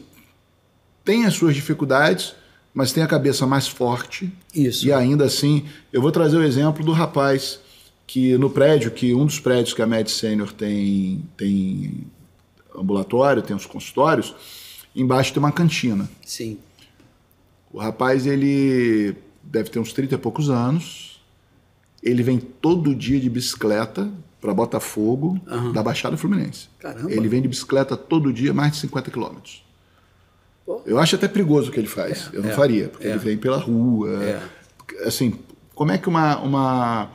têm as suas dificuldades, mas têm a cabeça mais forte. Isso. E ainda assim, eu vou trazer o exemplo do rapaz que no prédio, que um dos prédios que a Med Senior tem ambulatório, tem os consultórios, embaixo tem uma cantina. Sim. O rapaz, ele deve ter uns 30 e poucos anos, ele vem todo dia de bicicleta para Botafogo, da Baixada Fluminense. Caramba. Ele vem de bicicleta todo dia, mais de 50 quilômetros. Eu acho até perigoso o que ele faz, eu não faria, porque ele vem pela rua. Assim, como é que uma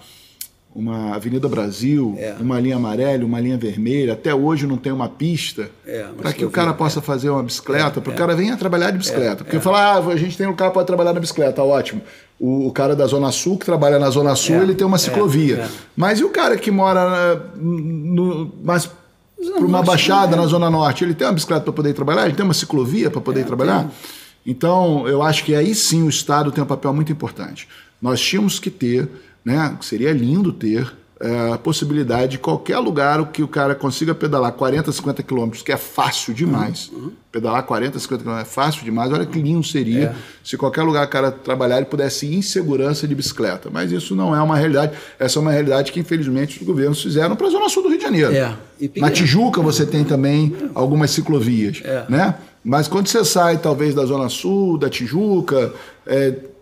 Avenida Brasil, uma linha amarela, uma linha vermelha, até hoje não tem uma pista para que o cara possa fazer uma bicicleta, para o cara venha trabalhar de bicicleta. Porque falar, a gente tem um cara para trabalhar na bicicleta, ótimo. O cara da Zona Sul, que trabalha na Zona Sul, ele tem uma ciclovia. Mas e o cara que mora mais para uma baixada na Zona Norte, ele tem uma bicicleta para poder ir trabalhar? Ele tem uma ciclovia para poder ir trabalhar? Então, eu acho que aí sim o Estado tem um papel muito importante. Nós tínhamos que ter, né, seria lindo ter a possibilidade de qualquer lugar que o cara consiga pedalar 40, 50 quilômetros, que é fácil demais. Pedalar 40, 50 quilômetros é fácil demais. Olha que lindo seria se qualquer lugar o cara trabalhar e pudesse ir em segurança de bicicleta. Mas isso não é uma realidade. Essa é uma realidade que, infelizmente, os governos fizeram para a Zona Sul do Rio de Janeiro. Na Tijuca você tem também algumas ciclovias, né? Mas quando você sai, talvez, da Zona Sul, da Tijuca,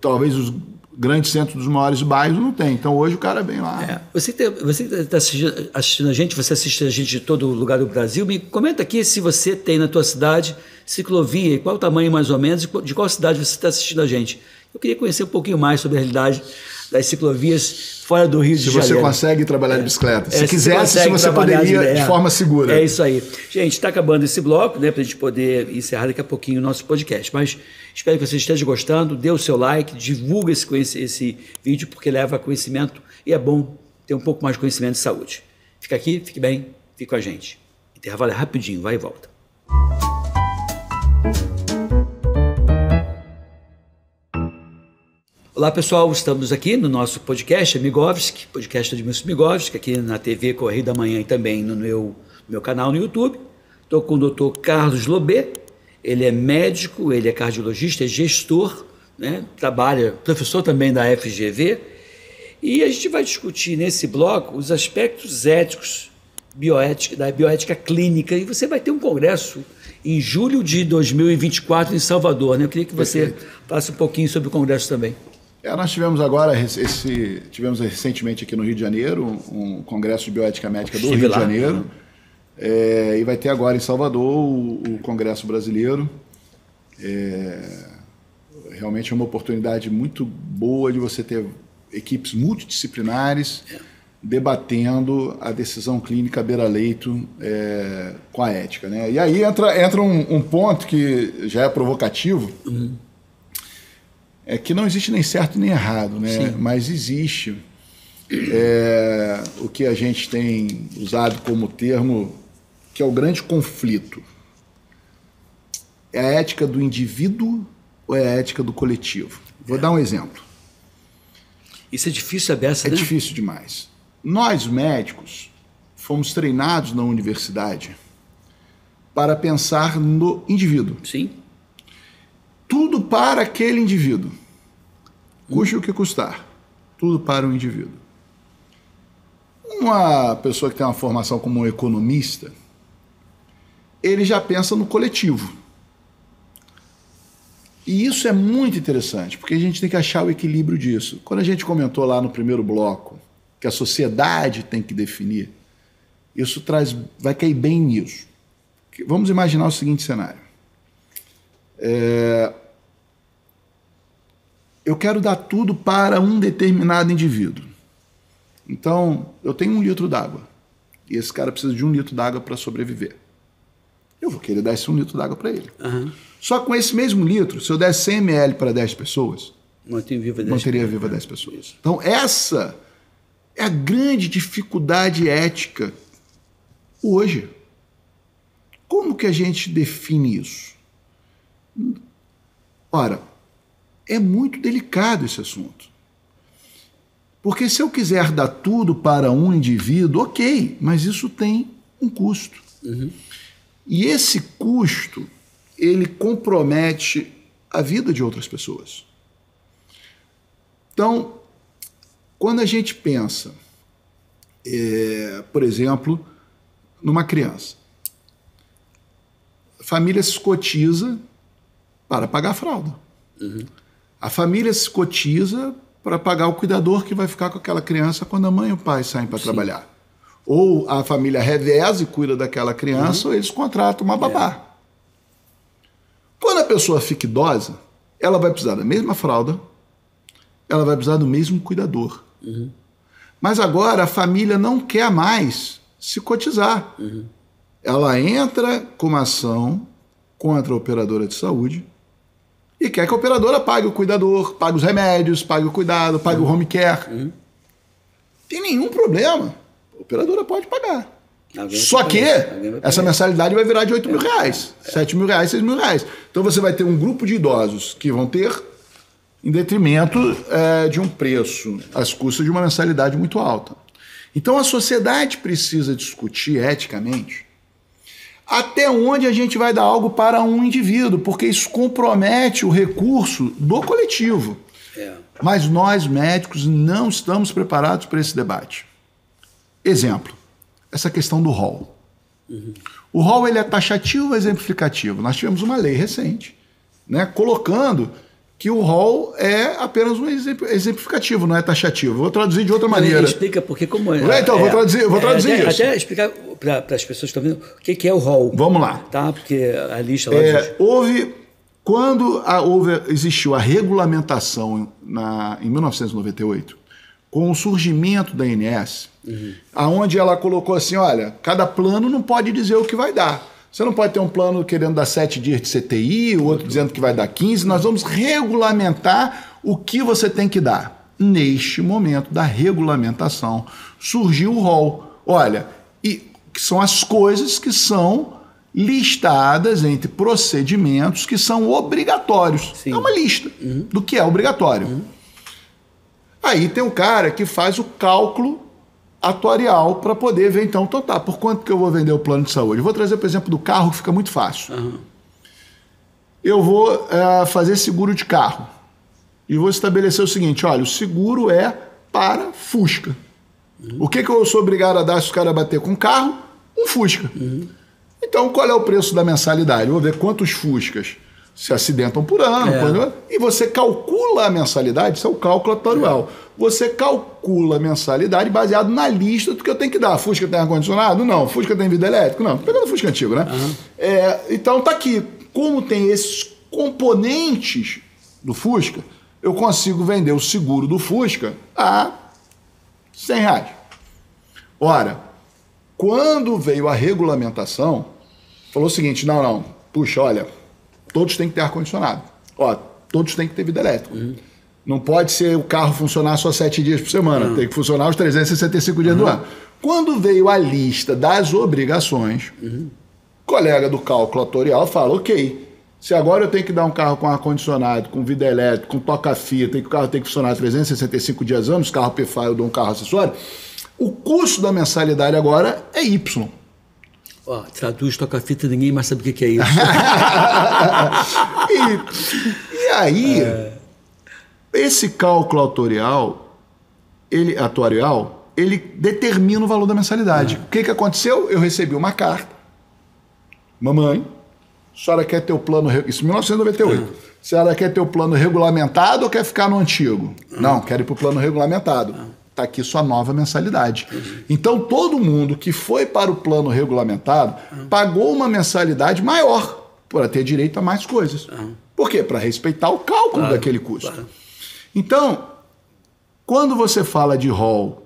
talvez os grandes centros dos maiores bairros não tem. Então hoje o cara vem lá. Você que está assistindo a gente, você assiste a gente de todo lugar do Brasil, me comenta aqui se você tem na tua cidade ciclovia, qual o tamanho mais ou menos, de qual cidade você está assistindo a gente. Eu queria conhecer um pouquinho mais sobre a realidade das ciclovias fora do Rio de Janeiro. Se você consegue trabalhar de bicicleta. Se quisesse, se você poderia de forma segura. É isso aí. Gente, está acabando esse bloco, né, para a gente poder encerrar daqui a pouquinho o nosso podcast. Mas espero que você esteja gostando. Dê o seu like, divulga esse vídeo, porque leva conhecimento e é bom ter um pouco mais de conhecimento de saúde. Fica aqui, fique bem, fique com a gente. Intervalo é rapidinho, vai e volta. Olá pessoal, estamos aqui no nosso podcast Migovski, podcast de Edmilson Migovski, aqui na TV Correio da Manhã e também no meu canal no YouTube. Estou com o Dr. Carlos Lobé, ele é médico, ele é cardiologista, é gestor, né? Trabalha, professor também da FGV, e a gente vai discutir nesse bloco os aspectos éticos da bioética clínica, e você vai ter um congresso em julho de 2024 em Salvador, né? Eu queria que você falasse um pouquinho sobre o congresso também. Nós tivemos agora, tivemos recentemente aqui no Rio de Janeiro, um congresso de bioética médica do Rio de Janeiro, e vai ter agora em Salvador o Congresso Brasileiro. Realmente é uma oportunidade muito boa de você ter equipes multidisciplinares debatendo a decisão clínica beira-leito com a ética, né? E aí entra um ponto que já é provocativo. é que não existe nem certo nem errado, né? Mas existe o que a gente tem usado como termo, que é o grande conflito. É a ética do indivíduo ou é a ética do coletivo? Vou dar um exemplo. Isso é difícil saber essa, É né? difícil demais. Nós, médicos, fomos treinados na universidade para pensar no indivíduo. Sim. Tudo para aquele indivíduo. Custe o que custar. Tudo para o indivíduo. Uma pessoa que tem uma formação como um economista, ele já pensa no coletivo. E isso é muito interessante, porque a gente tem que achar o equilíbrio disso. Quando a gente comentou lá no primeiro bloco que a sociedade tem que definir, isso vai cair bem nisso. Vamos imaginar o seguinte cenário. Eu quero dar tudo para um determinado indivíduo. Então, eu tenho 1 litro d'água. E esse cara precisa de 1 litro d'água para sobreviver. Eu vou querer dar esse 1 litro d'água para ele. Uhum. Só com esse mesmo litro, se eu der 100 ml para 10 pessoas, manteria viva 10 pessoas. Então, essa é a grande dificuldade ética hoje. Como que a gente define isso? Ora, é muito delicado esse assunto. Porque se eu quiser dar tudo para um indivíduo, ok, mas isso tem um custo. Uhum. E esse custo, ele compromete a vida de outras pessoas. Então, quando a gente pensa, por exemplo, numa criança, a família se cotiza para pagar a fralda. Uhum. A família se cotiza para pagar o cuidador que vai ficar com aquela criança quando a mãe e o pai saem para trabalhar. Ou a família reveza e cuida daquela criança, ou eles contratam uma babá. Quando a pessoa fica idosa, ela vai precisar da mesma fralda, ela vai precisar do mesmo cuidador. Uhum. Mas agora a família não quer mais se cotizar. Uhum. Ela entra com uma ação contra a operadora de saúde e quer que a operadora pague o cuidador, pague os remédios, pague o cuidado, pague o home care. Uhum. Tem nenhum problema. A operadora pode pagar. Só que essa mensalidade mensalidade vai virar de 8 mil reais, 7 mil reais, 6 mil reais. Então você vai ter um grupo de idosos que vão ter em detrimento de um preço, às custas de uma mensalidade muito alta. Então a sociedade precisa discutir eticamente até onde a gente vai dar algo para um indivíduo, porque isso compromete o recurso do coletivo. Mas nós, médicos, não estamos preparados para esse debate. Exemplo, essa questão do rol. Uhum. O rol ele é taxativo ou exemplificativo? Nós tivemos uma lei recente, né, colocando que o rol é apenas um exemplificativo, não é taxativo. Vou traduzir de outra maneira. Explica porque como é. Então, vou traduzir isso. Até explicar para as pessoas que estão vendo o que é o rol. Vamos lá. Tá? Porque a lista lá quando existiu a regulamentação em 1998, com o surgimento da ANS, aonde ela colocou assim, olha, cada plano não pode dizer o que vai dar. Você não pode ter um plano querendo dar 7 dias de CTI, o outro dizendo que vai dar 15. Nós vamos regulamentar o que você tem que dar. Neste momento da regulamentação, surgiu o rol. Olha, que são as coisas que são listadas entre procedimentos que são obrigatórios. Sim. É uma lista do que é obrigatório. Aí tem um cara que faz o cálculo atuarial para poder ver, então tá, por quanto que eu vou vender o plano de saúde? Eu vou trazer, por exemplo, do carro, que fica muito fácil. Eu vou fazer seguro de carro e vou estabelecer o seguinte, olha, o seguro é para Fusca. O que eu sou obrigado a dar se o cara bater com o carro? Um Fusca. Então, qual é o preço da mensalidade? Eu vou ver quantos Fuscas se acidentam por ano. E você calcula a mensalidade, isso é o cálculo atuarial. Você calcula a mensalidade baseado na lista do que eu tenho que dar. Fusca tem ar-condicionado? Não. Fusca tem vidro elétrico? Não. Tô pegando Fusca antigo, né? Então tá aqui. Como tem esses componentes do Fusca, eu consigo vender o seguro do Fusca a R$100. Ora, quando veio a regulamentação, falou o seguinte, não, puxa, olha, todos têm que ter ar-condicionado. Ó, todos têm que ter vida elétrica. Não pode ser o carro funcionar só 7 dias por semana, tem que funcionar os 365 dias do ano. Quando veio a lista das obrigações, o colega do cálculo atorial fala, ok, se agora eu tenho que dar um carro com ar-condicionado, com vida elétrica, com toca-fita, o carro tem que funcionar 365 dias ano, os carros PFA eu dou um carro acessório, o custo da mensalidade agora é Y. Ó, traduz toca-fita, ninguém mais sabe o que é isso. E aí, esse cálculo atuarial, ele determina o valor da mensalidade. O que aconteceu? Eu recebi uma carta. Mamãe, a senhora quer ter o plano... Isso em 1998. A senhora quer ter o plano regulamentado ou quer ficar no antigo? Não, quero ir para o plano regulamentado. Está aqui sua nova mensalidade. Então, todo mundo que foi para o plano regulamentado pagou uma mensalidade maior para ter direito a mais coisas. Por quê? Para respeitar o cálculo daquele custo. Então, quando você fala de rol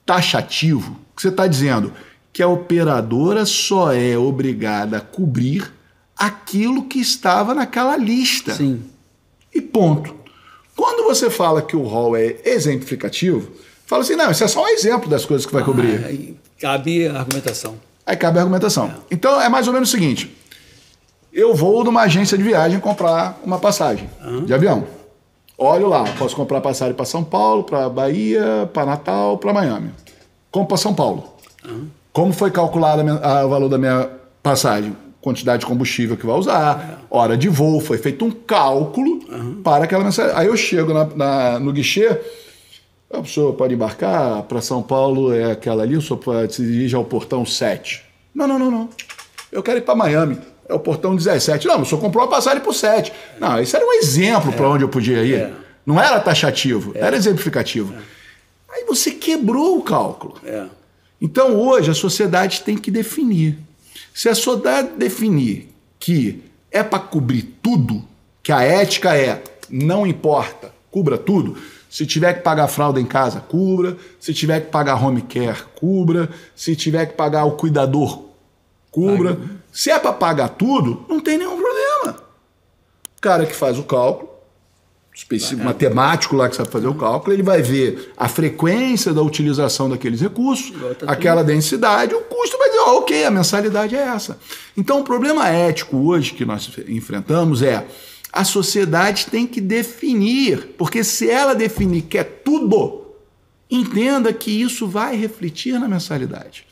taxativo, o que você está dizendo? Que a operadora só é obrigada a cobrir aquilo que estava naquela lista. Sim. E ponto. Quando você fala que o rol é exemplificativo, fala assim, não, isso é só um exemplo das coisas que vai cobrir. Aí cabe a argumentação. Aí cabe a argumentação. Então, é mais ou menos o seguinte, eu vou numa agência de viagem comprar uma passagem de avião. Olho lá, posso comprar passagem para São Paulo, para Bahia, para Natal, para Miami. Compro para São Paulo. Como foi calculado o valor da minha passagem? Quantidade de combustível que vai usar, hora de voo, foi feito um cálculo para aquela mensagem. Aí eu chego no guichê, o senhor pode embarcar para São Paulo, é aquela ali, o senhor se dirige ao portão 7. Não. Eu quero ir para Miami, é o portão 17. Não, o senhor comprou a passagem por 7. Não, isso era um exemplo para onde eu podia ir. Não era taxativo, era exemplificativo. Aí você quebrou o cálculo. Então hoje a sociedade tem que definir. Se a sociedade definir que é para cobrir tudo, que a ética é não importa, cubra tudo, se tiver que pagar fralda em casa, cubra, se tiver que pagar home care, cubra, se tiver que pagar o cuidador, cubra. Se é para pagar tudo, não tem nenhum problema. O cara que faz o cálculo, específico, matemático lá que sabe fazer o cálculo, ele vai ver a frequência da utilização daqueles recursos, aquela densidade, o custo vai dizer, ok, a mensalidade é essa. Então o problema ético hoje que nós enfrentamos é a sociedade tem que definir, porque se ela definir que é tudo, entenda que isso vai refletir na mensalidade,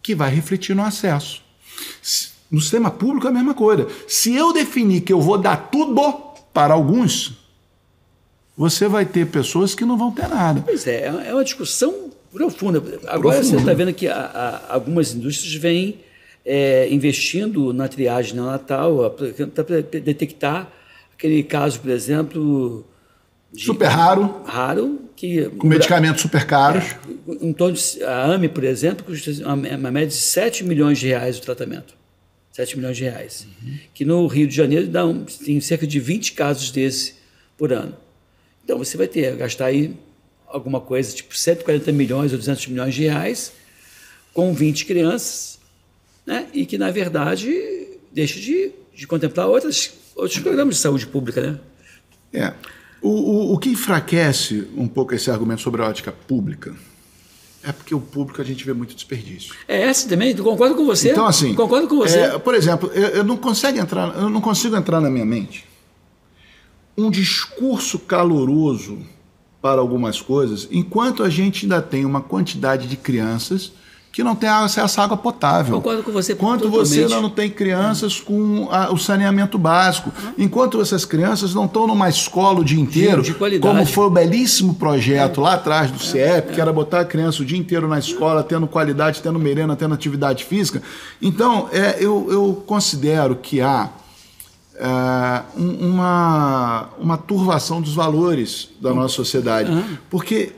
que vai refletir no acesso. No sistema público é a mesma coisa. Se eu definir que eu vou dar tudo para alguns, você vai ter pessoas que não vão ter nada. Pois é uma discussão profunda. Agora você está vendo que algumas indústrias vêm investindo na triagem neonatal para detectar aquele caso, por exemplo... super raro. Que, com medicamentos super caros. Em torno de, a AME, por exemplo, custa uma média de 7 milhões de reais o tratamento. 7 milhões de reais. Que no Rio de Janeiro tem cerca de 20 casos desse por ano. Então você vai gastar aí alguma coisa, tipo 140 milhões ou 200 milhões de reais com 20 crianças, né? E que, na verdade, deixa de contemplar outros programas de saúde pública, né? O que enfraquece um pouco esse argumento sobre a ótica pública é porque o público a gente vê muito desperdício. Essa também, concordo com você. Então, assim, concordo com você. Por exemplo, eu não consigo entrar na minha mente um discurso caloroso para algumas coisas, enquanto a gente ainda tem uma quantidade de crianças que não tem acesso à água potável. Concordo com você. Enquanto você ainda não tem crianças com o saneamento básico. Enquanto essas crianças não estão numa escola o dia inteiro, de qualidade. Como foi o belíssimo projeto lá atrás do CIEP, que era botar a criança o dia inteiro na escola, tendo qualidade, tendo merenda, tendo atividade física. Então, eu considero que há uma turvação dos valores da nossa sociedade. Porque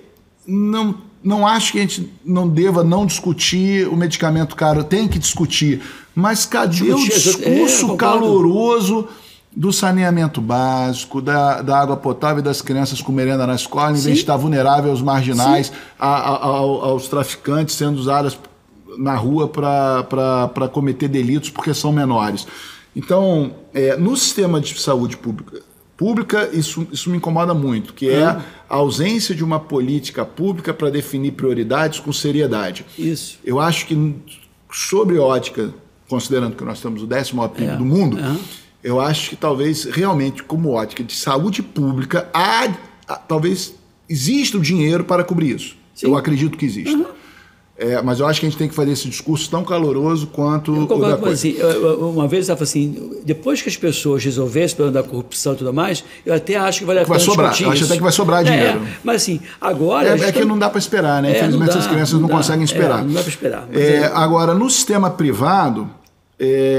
não acho que a gente não deva não discutir o medicamento caro, tem que discutir, mas cadê o discurso caloroso do saneamento básico, da água potável e das crianças com merenda na escola, em vez de estar vulnerável aos marginais, aos traficantes sendo usadas na rua para cometer delitos porque são menores. Então, no sistema de saúde pública pública, isso me incomoda muito, que é a ausência de uma política pública para definir prioridades com seriedade. Isso. Eu acho que, sobre ótica, considerando que nós temos o 10º maior PIB do mundo, eu acho que talvez realmente, como ótica de saúde pública, talvez exista o dinheiro para cobrir isso. Sim. Eu acredito que exista. Mas eu acho que a gente tem que fazer esse discurso tão caloroso quanto o da coisa. Assim, uma vez eu estava assim, depois que as pessoas resolvessem o problema da corrupção e tudo mais, eu até acho que vale a pena sobrar. Eu acho até que vai sobrar dinheiro. Mas assim, agora... que não dá para esperar, né? Infelizmente essas crianças não conseguem esperar. Não dá para esperar. Agora, no sistema privado,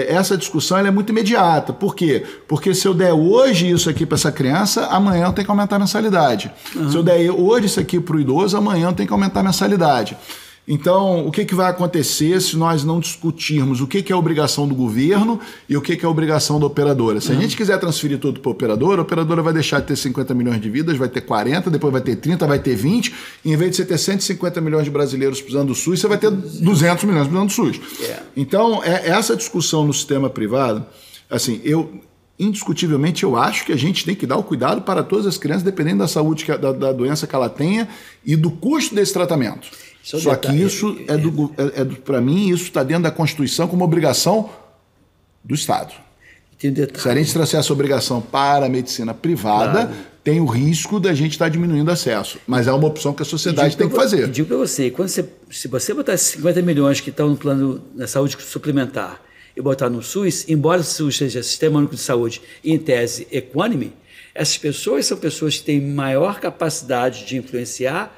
essa discussão ela é muito imediata. Por quê? Porque se eu der hoje isso aqui para essa criança, amanhã eu tenho que aumentar a mensalidade. Se eu der hoje isso aqui para o idoso, amanhã eu tenho que aumentar a mensalidade. Então, o que vai acontecer se nós não discutirmos o que é a obrigação do governo e o que é a obrigação da operadora? Se a gente quiser transferir tudo para a operadora vai deixar de ter 50 milhões de vidas, vai ter 40, depois vai ter 30, vai ter 20, e em vez de você ter 150 milhões de brasileiros precisando do SUS, você vai ter 200 milhões precisando do SUS. Então, essa discussão no sistema privado, assim, indiscutivelmente, eu acho que a gente tem que dar o cuidado para todas as crianças, dependendo da saúde, da doença que ela tenha e do custo desse tratamento. Só que isso para mim, isso está dentro da Constituição como obrigação do Estado. Se a gente trouxer essa obrigação para a medicina privada, tem o risco da gente estar diminuindo o acesso. Mas é uma opção que a sociedade tem que fazer. Digo para você, se você botar 50 milhões que estão no plano da saúde suplementar e botar no SUS, embora o SUS seja Sistema Único de Saúde e, em tese, equânime, essas pessoas são pessoas que têm maior capacidade de influenciar,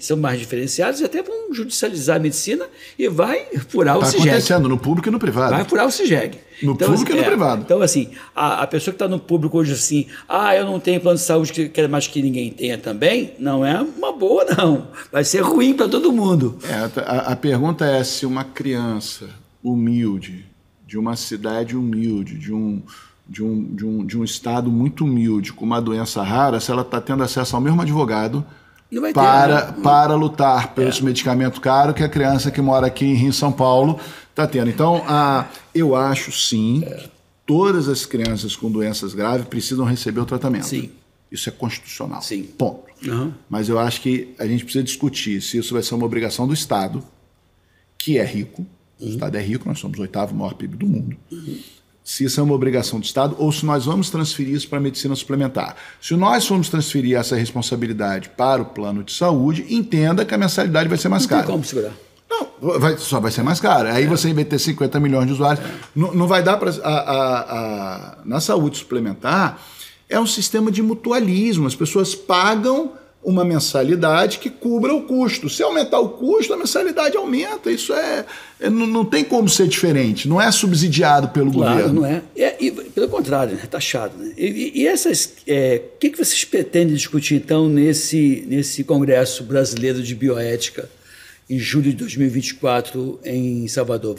são mais diferenciados e até vão judicializar a medicina e vai furar o CIGEG. Está acontecendo no público e no privado. Vai furar o CIGEG. No público e no privado. Então, assim, a pessoa que está no público hoje assim, eu não tenho plano de saúde que quero mais que ninguém tenha também, não é uma boa, não. Vai ser ruim para todo mundo. A pergunta é se uma criança humilde, de uma cidade humilde, de um estado muito humilde, com uma doença rara, se ela está tendo acesso ao mesmo advogado para lutar por esse medicamento caro que a criança que mora aqui em Rio, São Paulo, está tendo. Então, eu acho sim que todas as crianças com doenças graves precisam receber o tratamento. Sim. Isso é constitucional. Sim. Ponto. Mas eu acho que a gente precisa discutir se isso vai ser uma obrigação do Estado, que é rico. O Estado é rico, nós somos o 8º maior PIB do mundo. Se isso é uma obrigação do Estado ou se nós vamos transferir isso para a medicina suplementar. Se nós formos transferir essa responsabilidade para o plano de saúde, entenda que a mensalidade vai ser mais cara. Não tem como segurar. Não, só vai ser mais cara. Aí você, em vez de ter 50 milhões de usuários, não vai dar para... Na saúde suplementar, é um sistema de mutualismo. As pessoas pagam uma mensalidade que cubra o custo. Se aumentar o custo, a mensalidade aumenta. Isso não tem como ser diferente. Não é subsidiado pelo governo. Não é. E pelo contrário, é taxado. Né? E essas... O que vocês pretendem discutir, então, nesse Congresso Brasileiro de Bioética, em julho de 2024, em Salvador?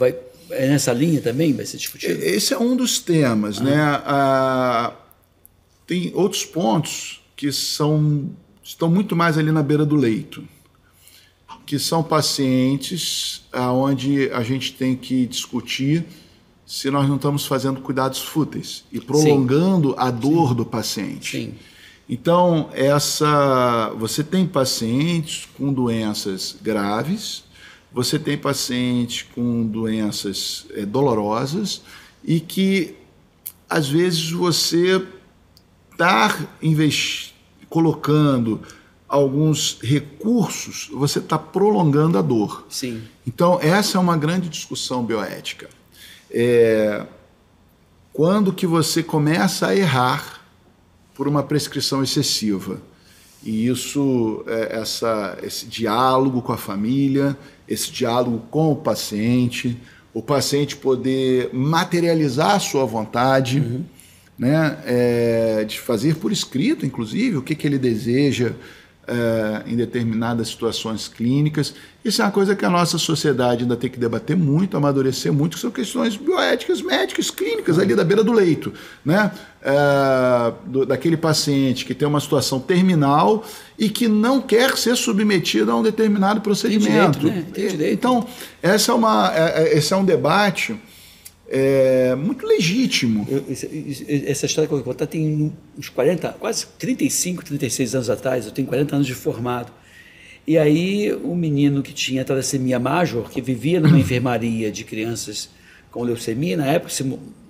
É nessa linha também vai ser discutido? Esse é um dos temas. Né? Tem outros pontos que estão muito mais ali na beira do leito, que são pacientes onde a gente tem que discutir se nós não estamos fazendo cuidados fúteis e prolongando a dor do paciente. Sim. Então, você tem pacientes com doenças graves, você tem pacientes com doenças dolorosas e que, às vezes, você está colocando alguns recursos, você está prolongando a dor. Sim. Então, essa é uma grande discussão bioética. Quando que você começa a errar por uma prescrição excessiva? E isso, esse diálogo com a família, esse diálogo com o paciente poder materializar a sua vontade, né, de fazer por escrito, inclusive, o que ele deseja em determinadas situações clínicas. Isso é uma coisa que a nossa sociedade ainda tem que debater muito, amadurecer muito, que são questões bioéticas, médicas, clínicas, ali da beira do leito, né? Daquele paciente que tem uma situação terminal e que não quer ser submetido a um determinado procedimento. Tem direito, né? Tem direito. Então, esse é um debate muito legítimo. Essa história que eu vou contar tem uns 40, quase 35, 36 anos atrás, eu tenho 40 anos de formado. E aí um menino que tinha talassemia major, que vivia numa enfermaria de crianças com leucemia, na época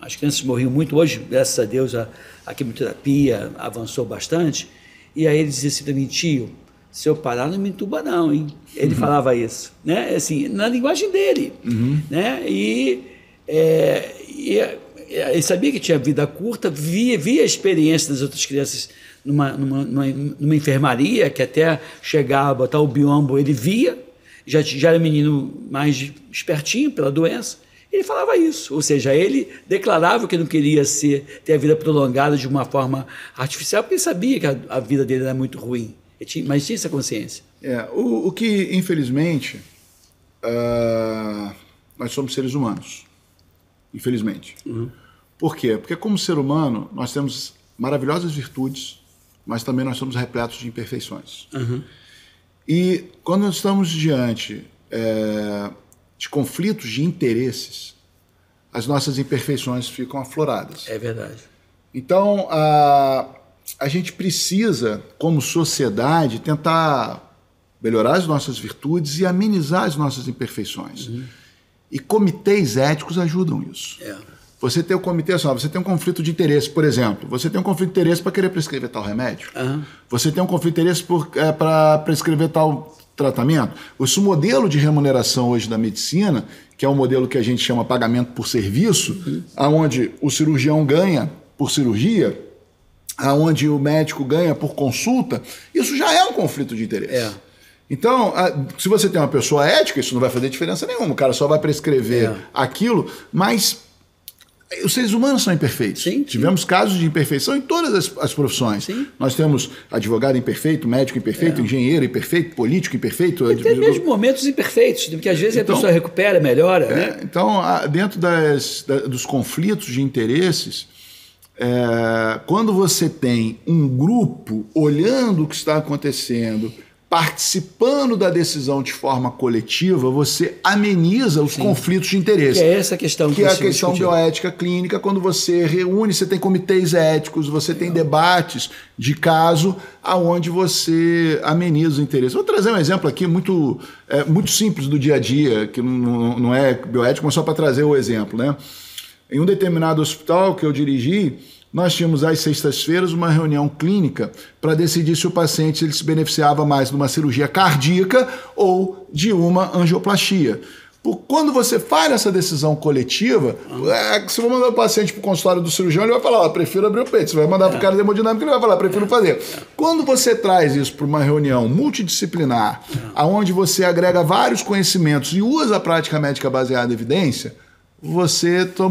as crianças morriam muito, hoje, graças a Deus, a quimioterapia avançou bastante, e aí ele dizia assim para mim: tio, se eu parar não me entuba não, hein? Ele falava isso, né? Assim, na linguagem dele, né? E ele sabia que tinha vida curta, via a experiência das outras crianças numa enfermaria, que até chegava a botar o biombo, ele via, já era um menino mais espertinho pela doença, ele falava isso, ou seja, ele declarava que não queria ter a vida prolongada de uma forma artificial, porque ele sabia que a vida dele era muito ruim, mas tinha essa consciência. O que, infelizmente, nós somos seres humanos, infelizmente. Por quê? Porque como ser humano, nós temos maravilhosas virtudes, mas também nós somos repletos de imperfeições. E quando nós estamos diante de conflitos de interesses, as nossas imperfeições ficam afloradas. É verdade. Então, a gente precisa, como sociedade, tentar melhorar as nossas virtudes e amenizar as nossas imperfeições. E comitês éticos ajudam isso. Você tem o comitê, você tem um conflito de interesse, por exemplo. Você tem um conflito de interesse para querer prescrever tal remédio. Você tem um conflito de interesse para prescrever tal tratamento. Esse modelo de remuneração hoje da medicina, que é um modelo que a gente chama pagamento por serviço, onde o cirurgião ganha por cirurgia, onde o médico ganha por consulta, isso já é um conflito de interesse. Então, se você tem uma pessoa ética, isso não vai fazer diferença nenhuma. O cara só vai prescrever aquilo, mas os seres humanos são imperfeitos. Tivemos casos de imperfeição em todas as profissões. Nós temos advogado imperfeito, médico imperfeito, engenheiro imperfeito, político imperfeito. E tem mesmo momentos imperfeitos, porque às vezes a pessoa recupera, melhora. Né? Então, dentro dos conflitos de interesses, quando você tem um grupo olhando o que está acontecendo, participando da decisão de forma coletiva, você ameniza os conflitos de interesse. Que é essa questão que é a questão bioética clínica, quando você reúne, você tem comitês éticos, você tem debates de caso aonde você ameniza o interesse. Vou trazer um exemplo aqui muito simples do dia a dia, que não é bioético, mas só para trazer o exemplo, né? Em um determinado hospital que eu dirigi, nós tínhamos às sextas-feiras uma reunião clínica para decidir se o paciente ele se beneficiava mais de uma cirurgia cardíaca ou de uma angioplastia. Quando você faz essa decisão coletiva, se você mandar o paciente para o consultório do cirurgião, ele vai falar, prefiro abrir o peito. Você vai mandar para o cara de hemodinâmica, ele vai falar, prefiro fazer. Quando você traz isso para uma reunião multidisciplinar, onde você agrega vários conhecimentos e usa a prática médica baseada em evidência,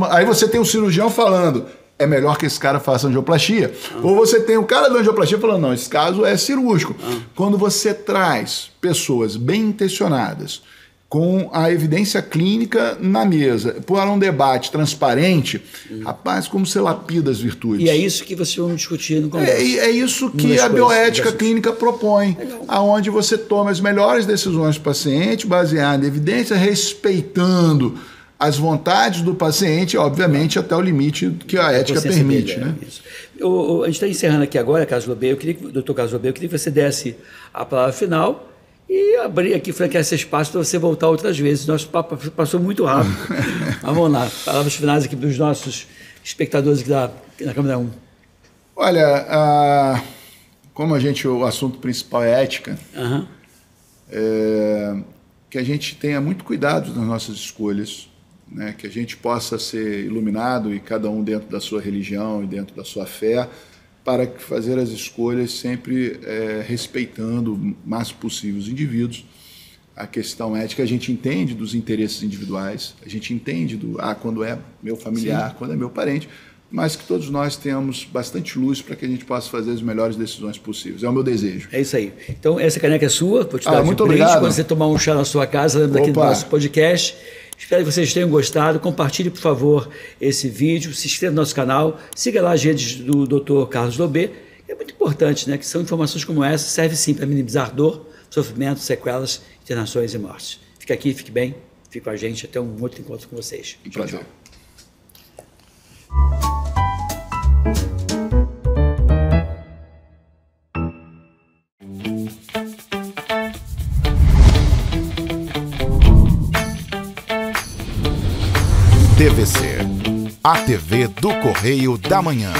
aí você tem um cirurgião falando, é melhor que esse cara faça angioplastia. Ou você tem o cara da angioplastia falando, não, esse caso é cirúrgico. Quando você traz pessoas bem intencionadas, com a evidência clínica na mesa, para um debate transparente, rapaz, como você lapida as virtudes. E é isso que vocês vão discutir no congresso. É isso que a bioética clínica propõe, aonde você toma as melhores decisões do paciente, baseado em evidência, respeitando as vontades do paciente, obviamente, até o limite que a ética permite. Né? A gente está encerrando aqui agora, Carlos Lobé, doutor Carlos Lobé, eu queria que você desse a palavra final e abrir aqui, franquear esse espaço para você voltar outras vezes. Nosso papo passou muito rápido. Mas vamos lá, palavras finais aqui para os nossos espectadores aqui na Câmara 1. Olha, como o assunto principal é ética, que a gente tenha muito cuidado nas nossas escolhas, né, que a gente possa ser iluminado, e cada um dentro da sua religião e dentro da sua fé, para fazer as escolhas sempre respeitando o máximo possível os indivíduos. A questão ética, a gente entende dos interesses individuais, a gente entende quando é meu familiar, quando é meu parente, mas que todos nós tenhamos bastante luz para que a gente possa fazer as melhores decisões possíveis. É o meu desejo. É isso aí. Então, essa caneca é sua, vou te dar muito obrigado. Quando você tomar um chá na sua casa, lembra daqui do nosso podcast. Espero que vocês tenham gostado. Compartilhe, por favor, esse vídeo. Se inscreva no nosso canal. Siga lá as redes do Dr. Carlos Lobé. É muito importante, né? Que são informações como essa. Serve sim para minimizar dor, sofrimento, sequelas, internações e mortes. Fique aqui, fique bem. Fique com a gente. Até um outro encontro com vocês. Prazer. Tchau. TVC, a TV do Correio da Manhã.